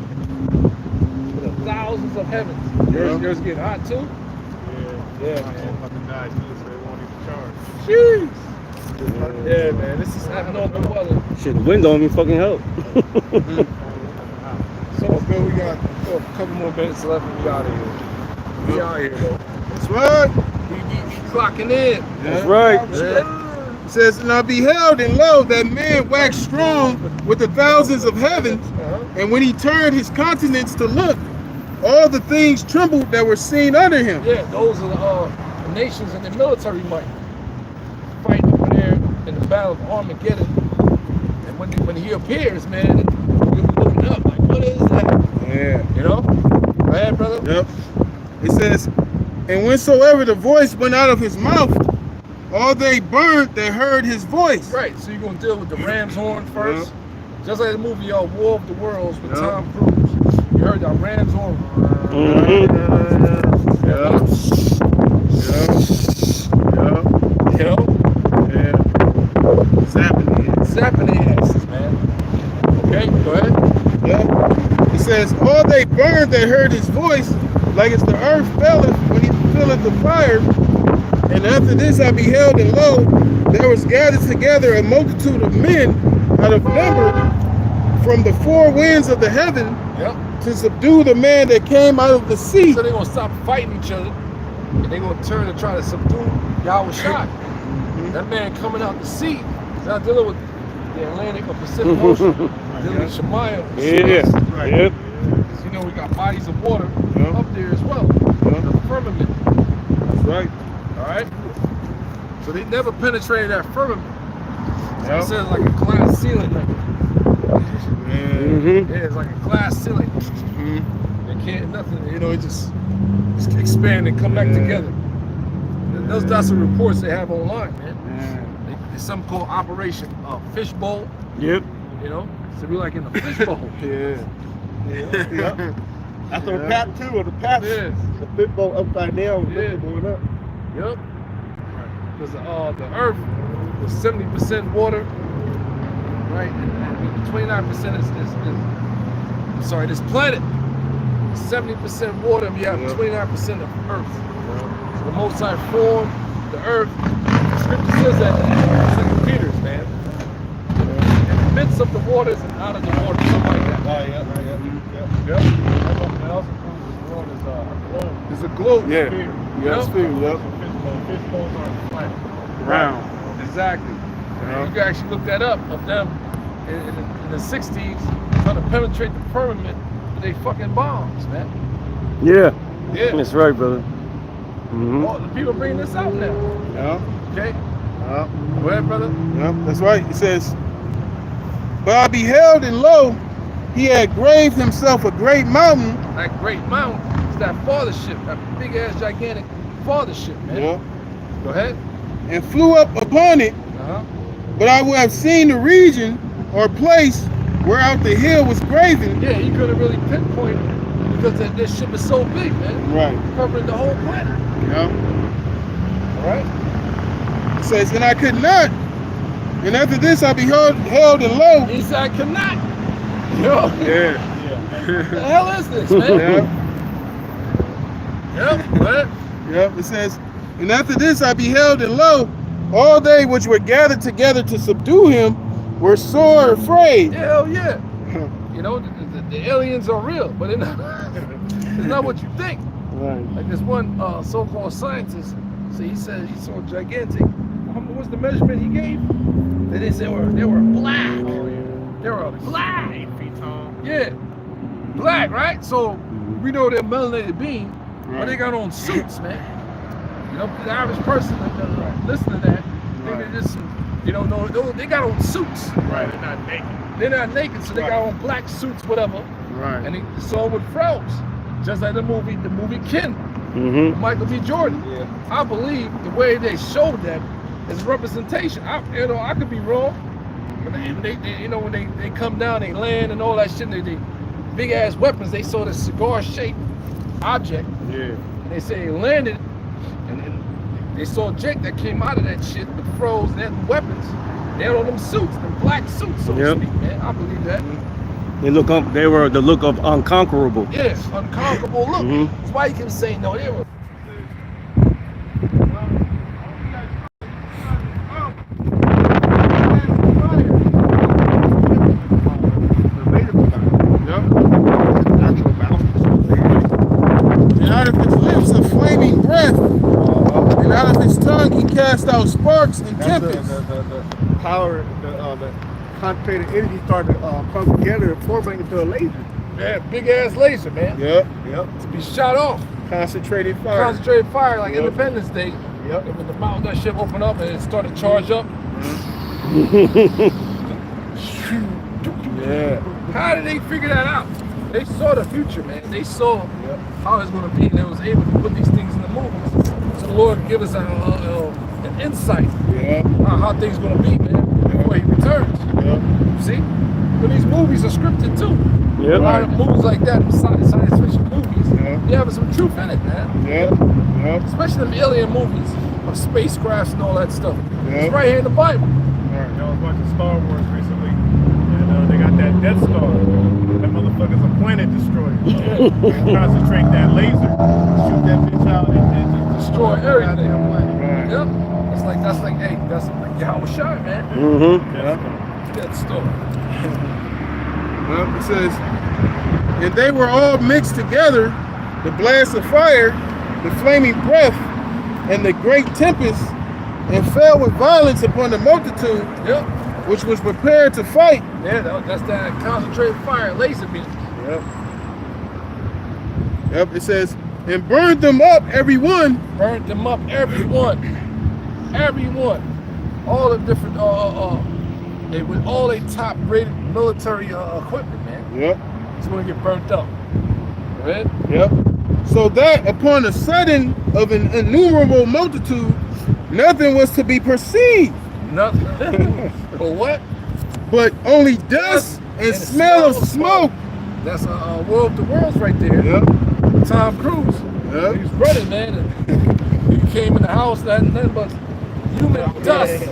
with the thousands of heavens. Yours getting hot too? Yeah, man. Jeez. Yeah, man. This is abnormal weather. Shit, the wind don't even fucking help. So, man, we got a couple more minutes left and we out of here. We out here, though. That's right. We clocking in. That's right. Yeah. It says, and I beheld, and lo, that man waxed strong with the thousands of heavens. And when he turned his countenance to look, all the things trembled that were seen under him. Yeah, those are the nations and the military might fighting over there in the Battle of Armageddon. And when he appears, man, you'll be looking up like, what is that? Yeah. You know? Go ahead, brother. Yep. It says, and whensoever the voice went out of his mouth, all they burned that heard his voice. Right, so you're going to deal with the ram's horn first. Just like the movie War of the Worlds with Tom Cruise. You heard that ram's horn. Zapping the asses, man. Okay, go ahead. Yeah. It says, all they burned that heard his voice, like as the earth felleth when he filleth the fire. And after this I beheld, and lo, there was gathered together a multitude of men out of number from the four winds of the heaven to subdue the man that came out of the sea. So they're going to stop fighting each other, and they're going to turn and try to subdue Yahushua. That man coming out the sea is not dealing with the Atlantic or Pacific Ocean, dealing with Shemaiah. Right. Yep. Because, you know, we got bodies of water up there as well. The firmament. That's right. All right? So they never penetrated that firmament. So it says like a glass ceiling. Like, yeah, it's like a glass ceiling. They can't, nothing, you know, it just expand and come back together. That's the reports they have online, man. There's something called Operation Fishbowl. Yep. You know, so we're like in the fishbowl. That's on the path too, or the path. Yeah. The fishbowl upside down, going up. Yep. because the Earth was 70% water, right? And 29% is sorry, this planet is 70% water, and we have 29% of Earth. So the Most High formed the Earth. The scripture says that in 2 Peter, man. In the midst of the waters and out of the water, something like that. That also proves the world is a globe. It's a globe. Yeah. Yeah, it's food. Yep. Fish bowls are on the planet. Round. Exactly. You can actually look that up of them in the 60s trying to penetrate the firmament with their fucking bombs, man. Yeah. Yeah. That's right, brother. Mm-hmm. All the people bringing this out now. Yeah. Okay? Yeah. Go ahead, brother. Yep, that's right. It says, but I beheld, and lo, he had graved himself a great mountain. That great mountain is that fathership, that big ass gigantic fathership, man. Yeah. Go ahead. And flew up upon it. But I would have seen the region or place whereout the hill was graven. Yeah, you couldn't really pinpoint it because this ship is so big, man. Right. Covering the whole planet. Yeah. All right. It says, and I could not. And after this I beheld, and lo. He said, I cannot. Yo. Yeah. What the hell is this, man? Yeah. Yep. What? Yep. It says, and after this I beheld, and lo, all they which were gathered together to subdue him were sore afraid. Hell yeah. You know, the aliens are real, but they're not, it's not what you think. Right. Like this one so-called scientist, so he said he saw gigantic. What's the measurement he gave? Then they said they were black. Oh, yeah. They were black. 8 feet tall. Yeah, black, right? So we know they're melanated being, but they got on suits, man. You know, the average person that listen to that, think they just, you know, no, they got on suits. Right, they're not naked. They're not naked, so they got on black suits, whatever. Right. And they saw with froze, just like the movie Kin, Mm-hmm. Michael B. Jordan. Yeah. I believe the way they showed that is representation. I could be wrong, but they you know, when they come down, they land and all that shit. They big ass weapons. They saw this cigar-shaped object. Yeah. And they say they landed, and they saw Jake that came out of that shit with froze and had weapons. They had on them suits, them black suits, so to speak, man. I believe that. They were the look of unconquerable. Yeah, unconquerable look. Mhm. That's why you can say no. They were. And out of his lips a flaming breath, and out of his tongue he cast out sparks and tempests. The power, the concentrated energy started to come together and formulate into a laser. Yeah, big ass laser, man. Yep. To be shot off. Concentrated fire. Concentrated fire like Yep. Independence Day. Yep. When the mountain, that shit opened up and it started to charge up. Yeah. How did they figure that out? They saw the future, man. They saw how it's going to be, and they was able to put these things in the movies. So the Lord give us an insight Yeah. on how things going to be, man, before He returns. Yeah. See? But these movies are scripted too. Yeah. A lot of movies like that, science fiction movies, Yeah. you have some truth in it, man. Yeah. Yeah. Especially them alien movies of spacecrafts and all that stuff. Yeah. It's right here in the Bible. I was watching Star Wars recently, and they got that Death Star. That motherfucker's a planet destroyer. Concentrate that laser, shoot that bitch out, and just Destroy everything. Right. Yep. That's like, hey, that's like Yahweh Shai, man. Mm-hmm. Yeah. That story. Well, it says, and they were all mixed together, the blast of fire, the flaming breath, and the great tempest, and fell with violence upon the multitude, Yep. which was prepared to fight. Yeah, that's that concentrated fire, laser beam. Yep. Yep. It says, and burned them up, every one. Burnt them up, everyone. Everyone. All the different, with all their top rated military equipment, man. Yep. It's going to get burnt up. Right? Yep. So that upon the sudden of an innumerable multitude, nothing was to be perceived, Nothing. But what? but only dust and smell of smoke. That's a War of the Worlds right there. Yep. Tom Cruise. Yep. He was running, man. And he came in the house, nothing but human dust,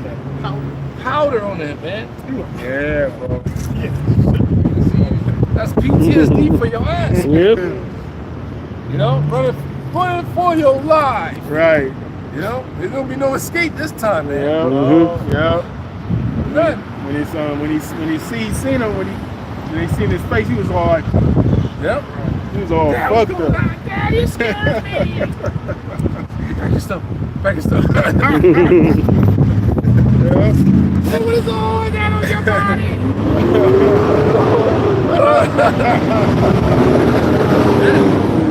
powder on there, man. Yeah, bro. That's PTSD for your ass. Yep. You know, running for your life. Right. You know, there's gonna be no escape this time, man. Yeah. Mhm. Yeah. None. When he seen him, when he seen his face, he was all like, Yep. he was all Dad, what's fucked going up. on? Dad, you scared me. Pack your stuff. Pack your stuff. Yeah. Hey, what is all that on your body?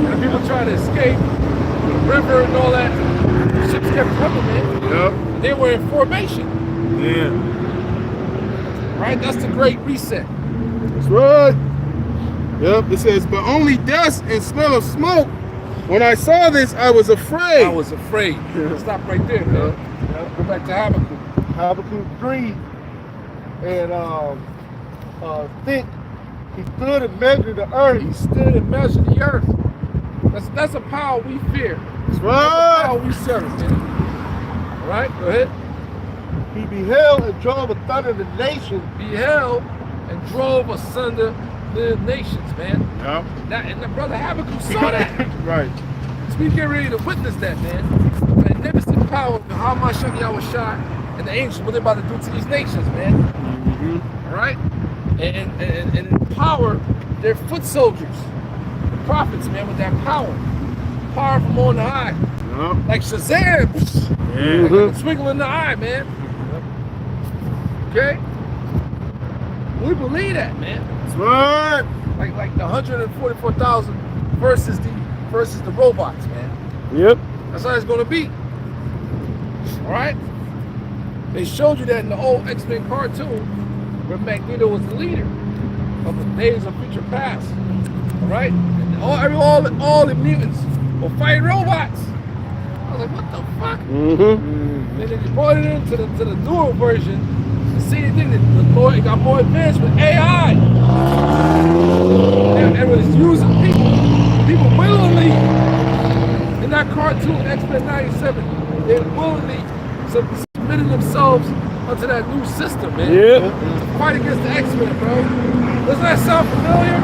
And people trying to escape the river and all that. The ships kept coming, man. Yep. They were in formation, Yeah. right? That's the Great Reset. That's right. Yep. It says, but only dust and smell of smoke. When I saw this, I was afraid. I was afraid. Stop right there, man. Go back to Habakkuk. Habakkuk 3 and think he stood and measured the He earth. stood and measured the earth. That's a power we fear. That's That's a right. power we serve, man. All right, go ahead. He beheld and drove asunder the nations. Beheld and drove asunder the nations, man. Yep. And the brother Habakkuk saw that. Right. So we get ready to witness that, man. The magnificent power of how my Yahweh shot and the angels, what they're about to do to these nations, man. Mm-hmm. All right? And empower their foot soldiers, the prophets, man, with that power. Power from on the high. Yep. Like Shazam! Yeah. Like a twinkle in the eye, man. Okay? We believe that, man. That's right. Like the 144,000 versus the robots, man. Yep. That's how it's gonna be. Alright? They showed you that in the old X-Men cartoon where Magneto was the leader of the days of future past. Alright? And all the mutants were fighting robots. I was like, what the fuck? Mm-hmm. Then they brought it into the newer version. The same thing that it got more advanced with AI. And was using people willingly in that cartoon X-Men 97. They willingly submitted themselves onto that new system, man. Yep. To fight against the X-Men, bro. Doesn't that sound familiar?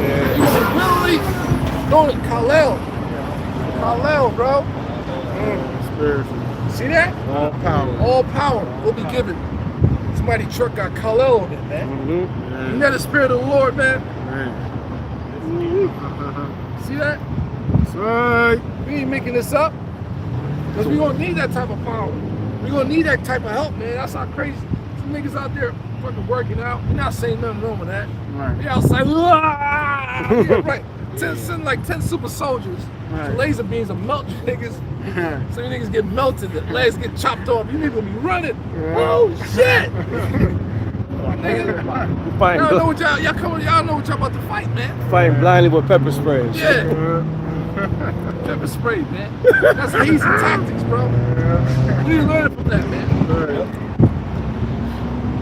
Yeah. You were willingly going to Kal-El, bro. Spiritual. See that? All power. All power will be given. Somebody truck got Kal-El on it, man. Mm-hmm. Isn't that the spirit of the Lord, man? Right. See that? That's right. We ain't making this up. Because we gonna need that type of power. We gonna need that type of help, man. That's how crazy. Some niggas out there fucking working out. We're not saying nothing wrong with that. Right. They outside, yeah, right. Send like 10 super soldiers. Right. The laser beams will melt you niggas. So you niggas get melted, the legs get chopped off. You niggas gonna be running. Yeah. Oh shit! Niggas, Fighting, y'all know what y'all know what y'all about to fight, man. fighting blindly with pepper spray. Yeah. Pepper spray, man. That's hazing tactics, bro. We didn't learn from that, man.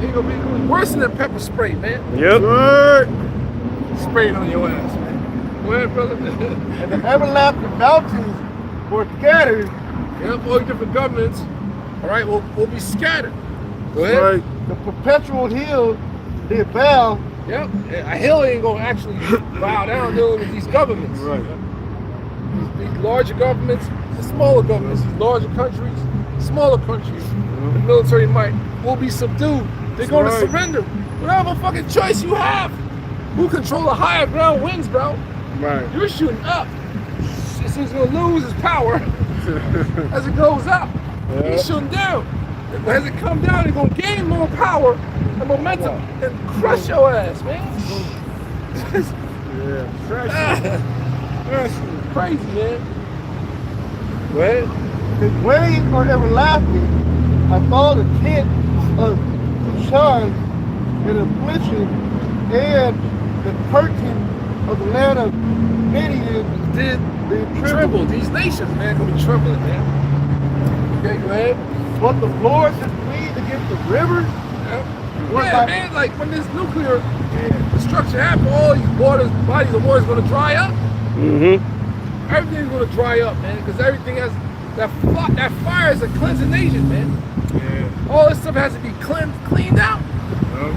Ain't gonna be worse than pepper spray, man. Yep. Right. Spray it on your ass, man. Go ahead, brother. And the everlasting mountains were scattered. Yep, all the different governments, all right, will be scattered. Go ahead. Right. The perpetual hills did bow. Yep. A hill ain't gonna actually bow down dealing with these governments. Right. These larger governments, the smaller governments, these larger countries, smaller countries, the military might will be subdued. They're going to Right. surrender. Whatever fucking choice you have. Who control the higher ground wins, bro. Right. You're shooting up. He's gonna lose his power as it goes up. He's shooting down. But as it come down, he's gonna gain more power and momentum and crush your ass, man. Yeah. Trash. Crazy, man. Go ahead. His ways are everlasting. I saw the tent of Kushan in affliction, and the curtain of the land of Midian Did did tremble. These nations, man, gonna be trembling, man. Okay, go ahead. But the Lord displeased against the rivers. What Yeah, about- man, like when this nuclear destruction happens, all these bodies of water is gonna dry up. Mm-hmm. Everything's gonna dry up, man, because everything has that fire is a cleansing agent, man. Yeah. All this stuff has to be cleaned out. Yeah.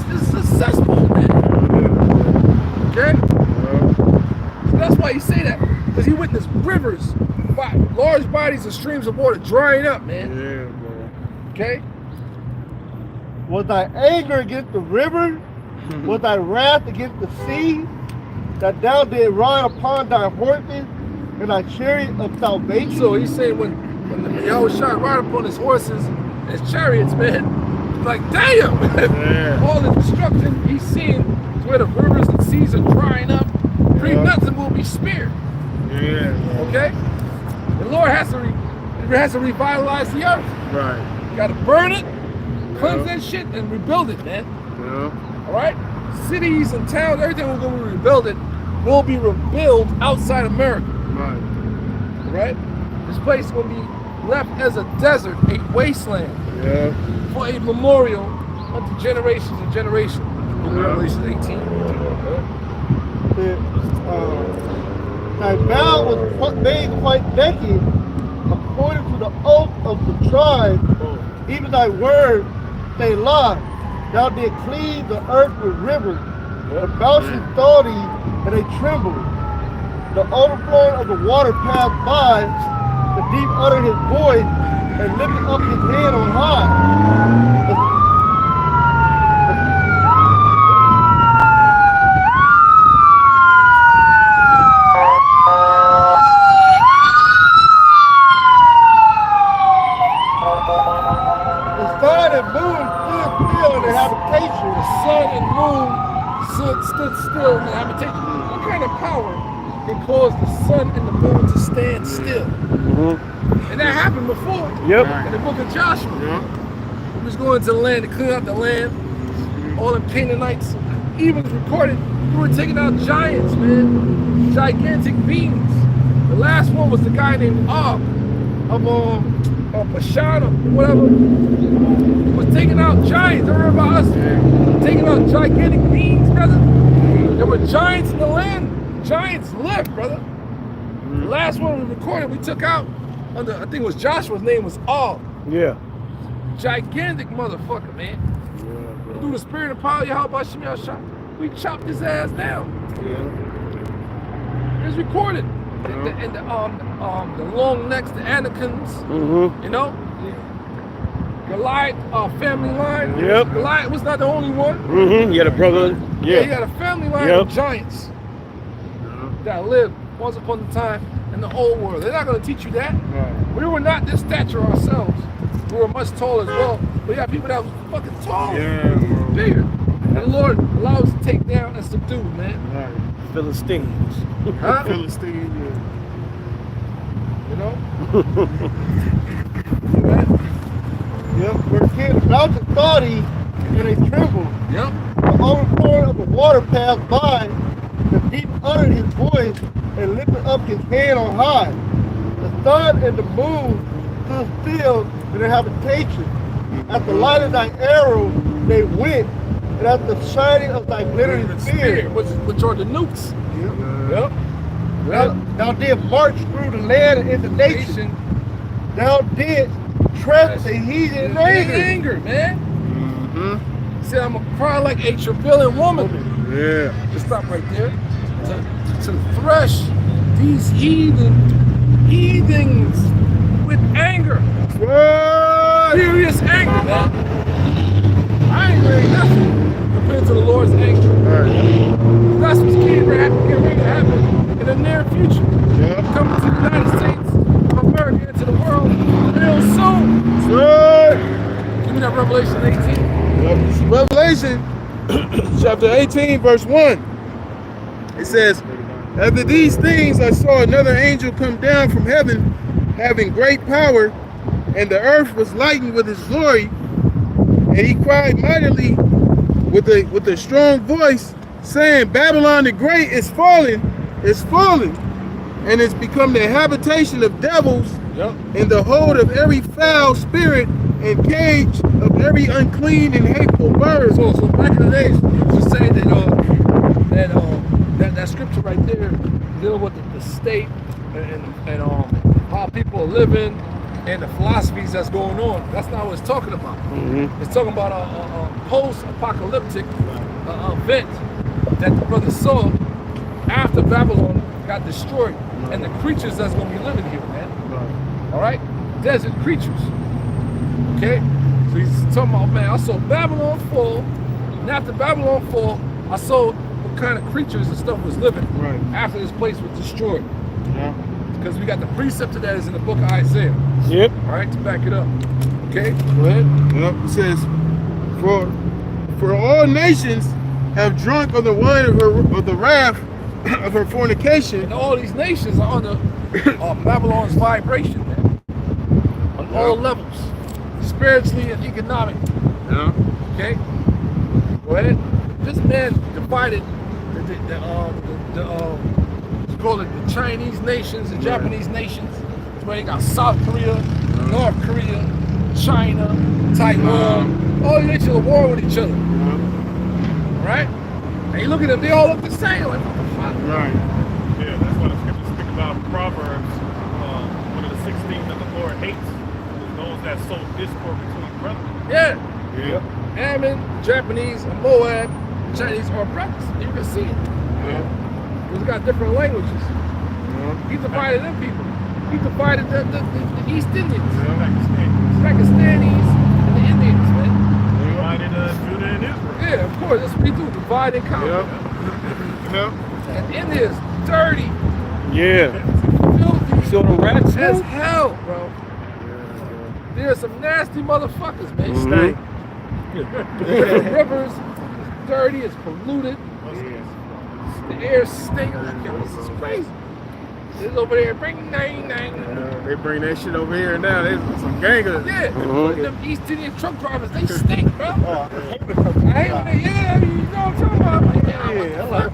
This is a cesspool, man. Okay? So that's why you say that. Because he witnessed rivers, large bodies and streams of water drying up, man. Yeah, bro. Okay? Was thy anger against the river? Was thy wrath against the sea? That thou did ride upon thy horses and thy chariot of salvation? So he's saying when Yahweh shot ride upon his horses and his chariots, man, like damn, Yeah. all the destruction he's seeing is where the rivers and seas are drying up. Nothing will be spared. Yeah. Okay? The Lord has to revitalize the earth. Right. You gotta burn it, cleanse that shit, and rebuild it, man. Yeah. Alright? Cities and towns, everything we're gonna be rebuilded will be rebuilt outside America. Right. Right? This place is gonna be left as a desert, a wasteland, Yeah. for a memorial unto generations and generations. In Yeah. Revelation 18. Thy vow was made quite naked, according to the oath of the tribe, even thy word, they lie. Thou did clean the earth with rivers. The mountains saw thee, and they trembled. The overflowing of the water passed by. The deep uttered his voice and lifted up his hand on high. The sun and moon stood still in their habitation. The sun and moon stood still in the habitation. What kind of power can cause the sun and the moon to stand still? And that happened before. Yep. In the book of Joshua. Yeah. He was going to the land to clean out the land. All the Canaanites. Even recorded, we were taking out giants, man. Gigantic beings. The last one was the guy named Og of Bashan or whatever. He was taking out giants. Don't remember us taking out gigantic beings, brother? There were giants in the land. Giants lived, brother. The last one we recorded, we took out under, I think it was Joshua's name was Og. Yeah. Gigantic motherfucker, man. Through the spirit of power, Yahweh Shem Yahshua, we chopped his ass down. It's recorded. And the long necks, the Anakins, you know? Goliath, family line. Yep. Goliath was not the only one. You had a brother. He Yeah. had a family line of giants that lived once upon a time in the old world. They're not going to teach you that. We were not this stature ourselves. We were much taller as well. But you got people that was fucking tall, bigger. And the Lord allows us to take down and subdue, man. Philistines. Huh? Philistine. You know? Yep, where the mountains saw thee, and they trembled. Yep. The overflowing of the water passed by. The deep uttered his voice and lifted up his hand on high. The sun and the moon stood still in their habitation. At the light of thy arrow they went, and at the shining of thy glittering spear. Which are the nukes. Yep. Thou didst march through the land and in the nation. Thou didst tread the heathen in anger. Anger, man. He said, I'm going to cry like a travailing woman. Yeah. Let's stop right there. To thresh these heathens with anger. Furious anger, man. I ain't ready nothing compared to the Lord's anger. That's what's getting ready to happen in the near future. Coming to the United States of America, into the world real soon. Give me that Revelation 18. Revelation chapter 18, verse 1. It says, after these things I saw another angel come down from heaven, having great power, and the earth was lightened with his glory. And he cried mightily with a strong voice, saying, Babylon the Great is fallen, and it's become the habitation of devils, and the hold of every foul spirit, and cage of every unclean and hateful bird. So back in the days, to say that scripture right there, dealing with the state and how people are living and the philosophies that's going on. That's not what it's talking about. It's talking about a post-apocalyptic event that the brother saw after Babylon got destroyed and the creatures that's going to be living here, man. All right? Desert creatures. Okay? So he's talking about, man, I saw Babylon fall, and after Babylon fall, I saw what kind of creatures and stuff was living after this place was destroyed. Because we got the precept of that is in the book of Isaiah. Yep. All right, to back it up. Okay, go ahead. Yep. It says, for all nations have drunk of the wine of the wrath of her fornication. And all these nations are under Babylon's vibration, man. On all levels, spiritually and economically. Okay, go ahead. This man divided call it the Chinese nations, the Japanese nations. It's where you got South Korea, North Korea, China, Taiwan. All these nations are at war with each other. Right? And you look at them, they all look the same. Like, what the fuck? Right. Yeah, that's why the scriptures speak about Proverbs. One of the 6 things that the Lord hates is those that sow discord between brothers. Yeah. Ammon, Japanese, and Moab, Chinese are brothers. You can see it. We've got different languages. He divided them people. He divided the East Indians, Pakistanis, and the Indians, man. He divided Judah and Israel. Yeah, of course. That's what we do. Divide and conquer. And India's dirty, Yeah. filthy, See all the rats? as hell, bro. There's some nasty motherfuckers, man. Mhm. The rivers is dirty, it's polluted. The air stinks. This is crazy. This over there, bring nang. They bring that shit over here now. There's some gangers. Yeah, them East Indian truck drivers, they stink, bro. I hate when they, yeah, you know what I'm talking about. Like,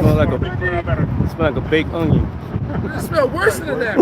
Smell like a baked onion. it smell worse than that.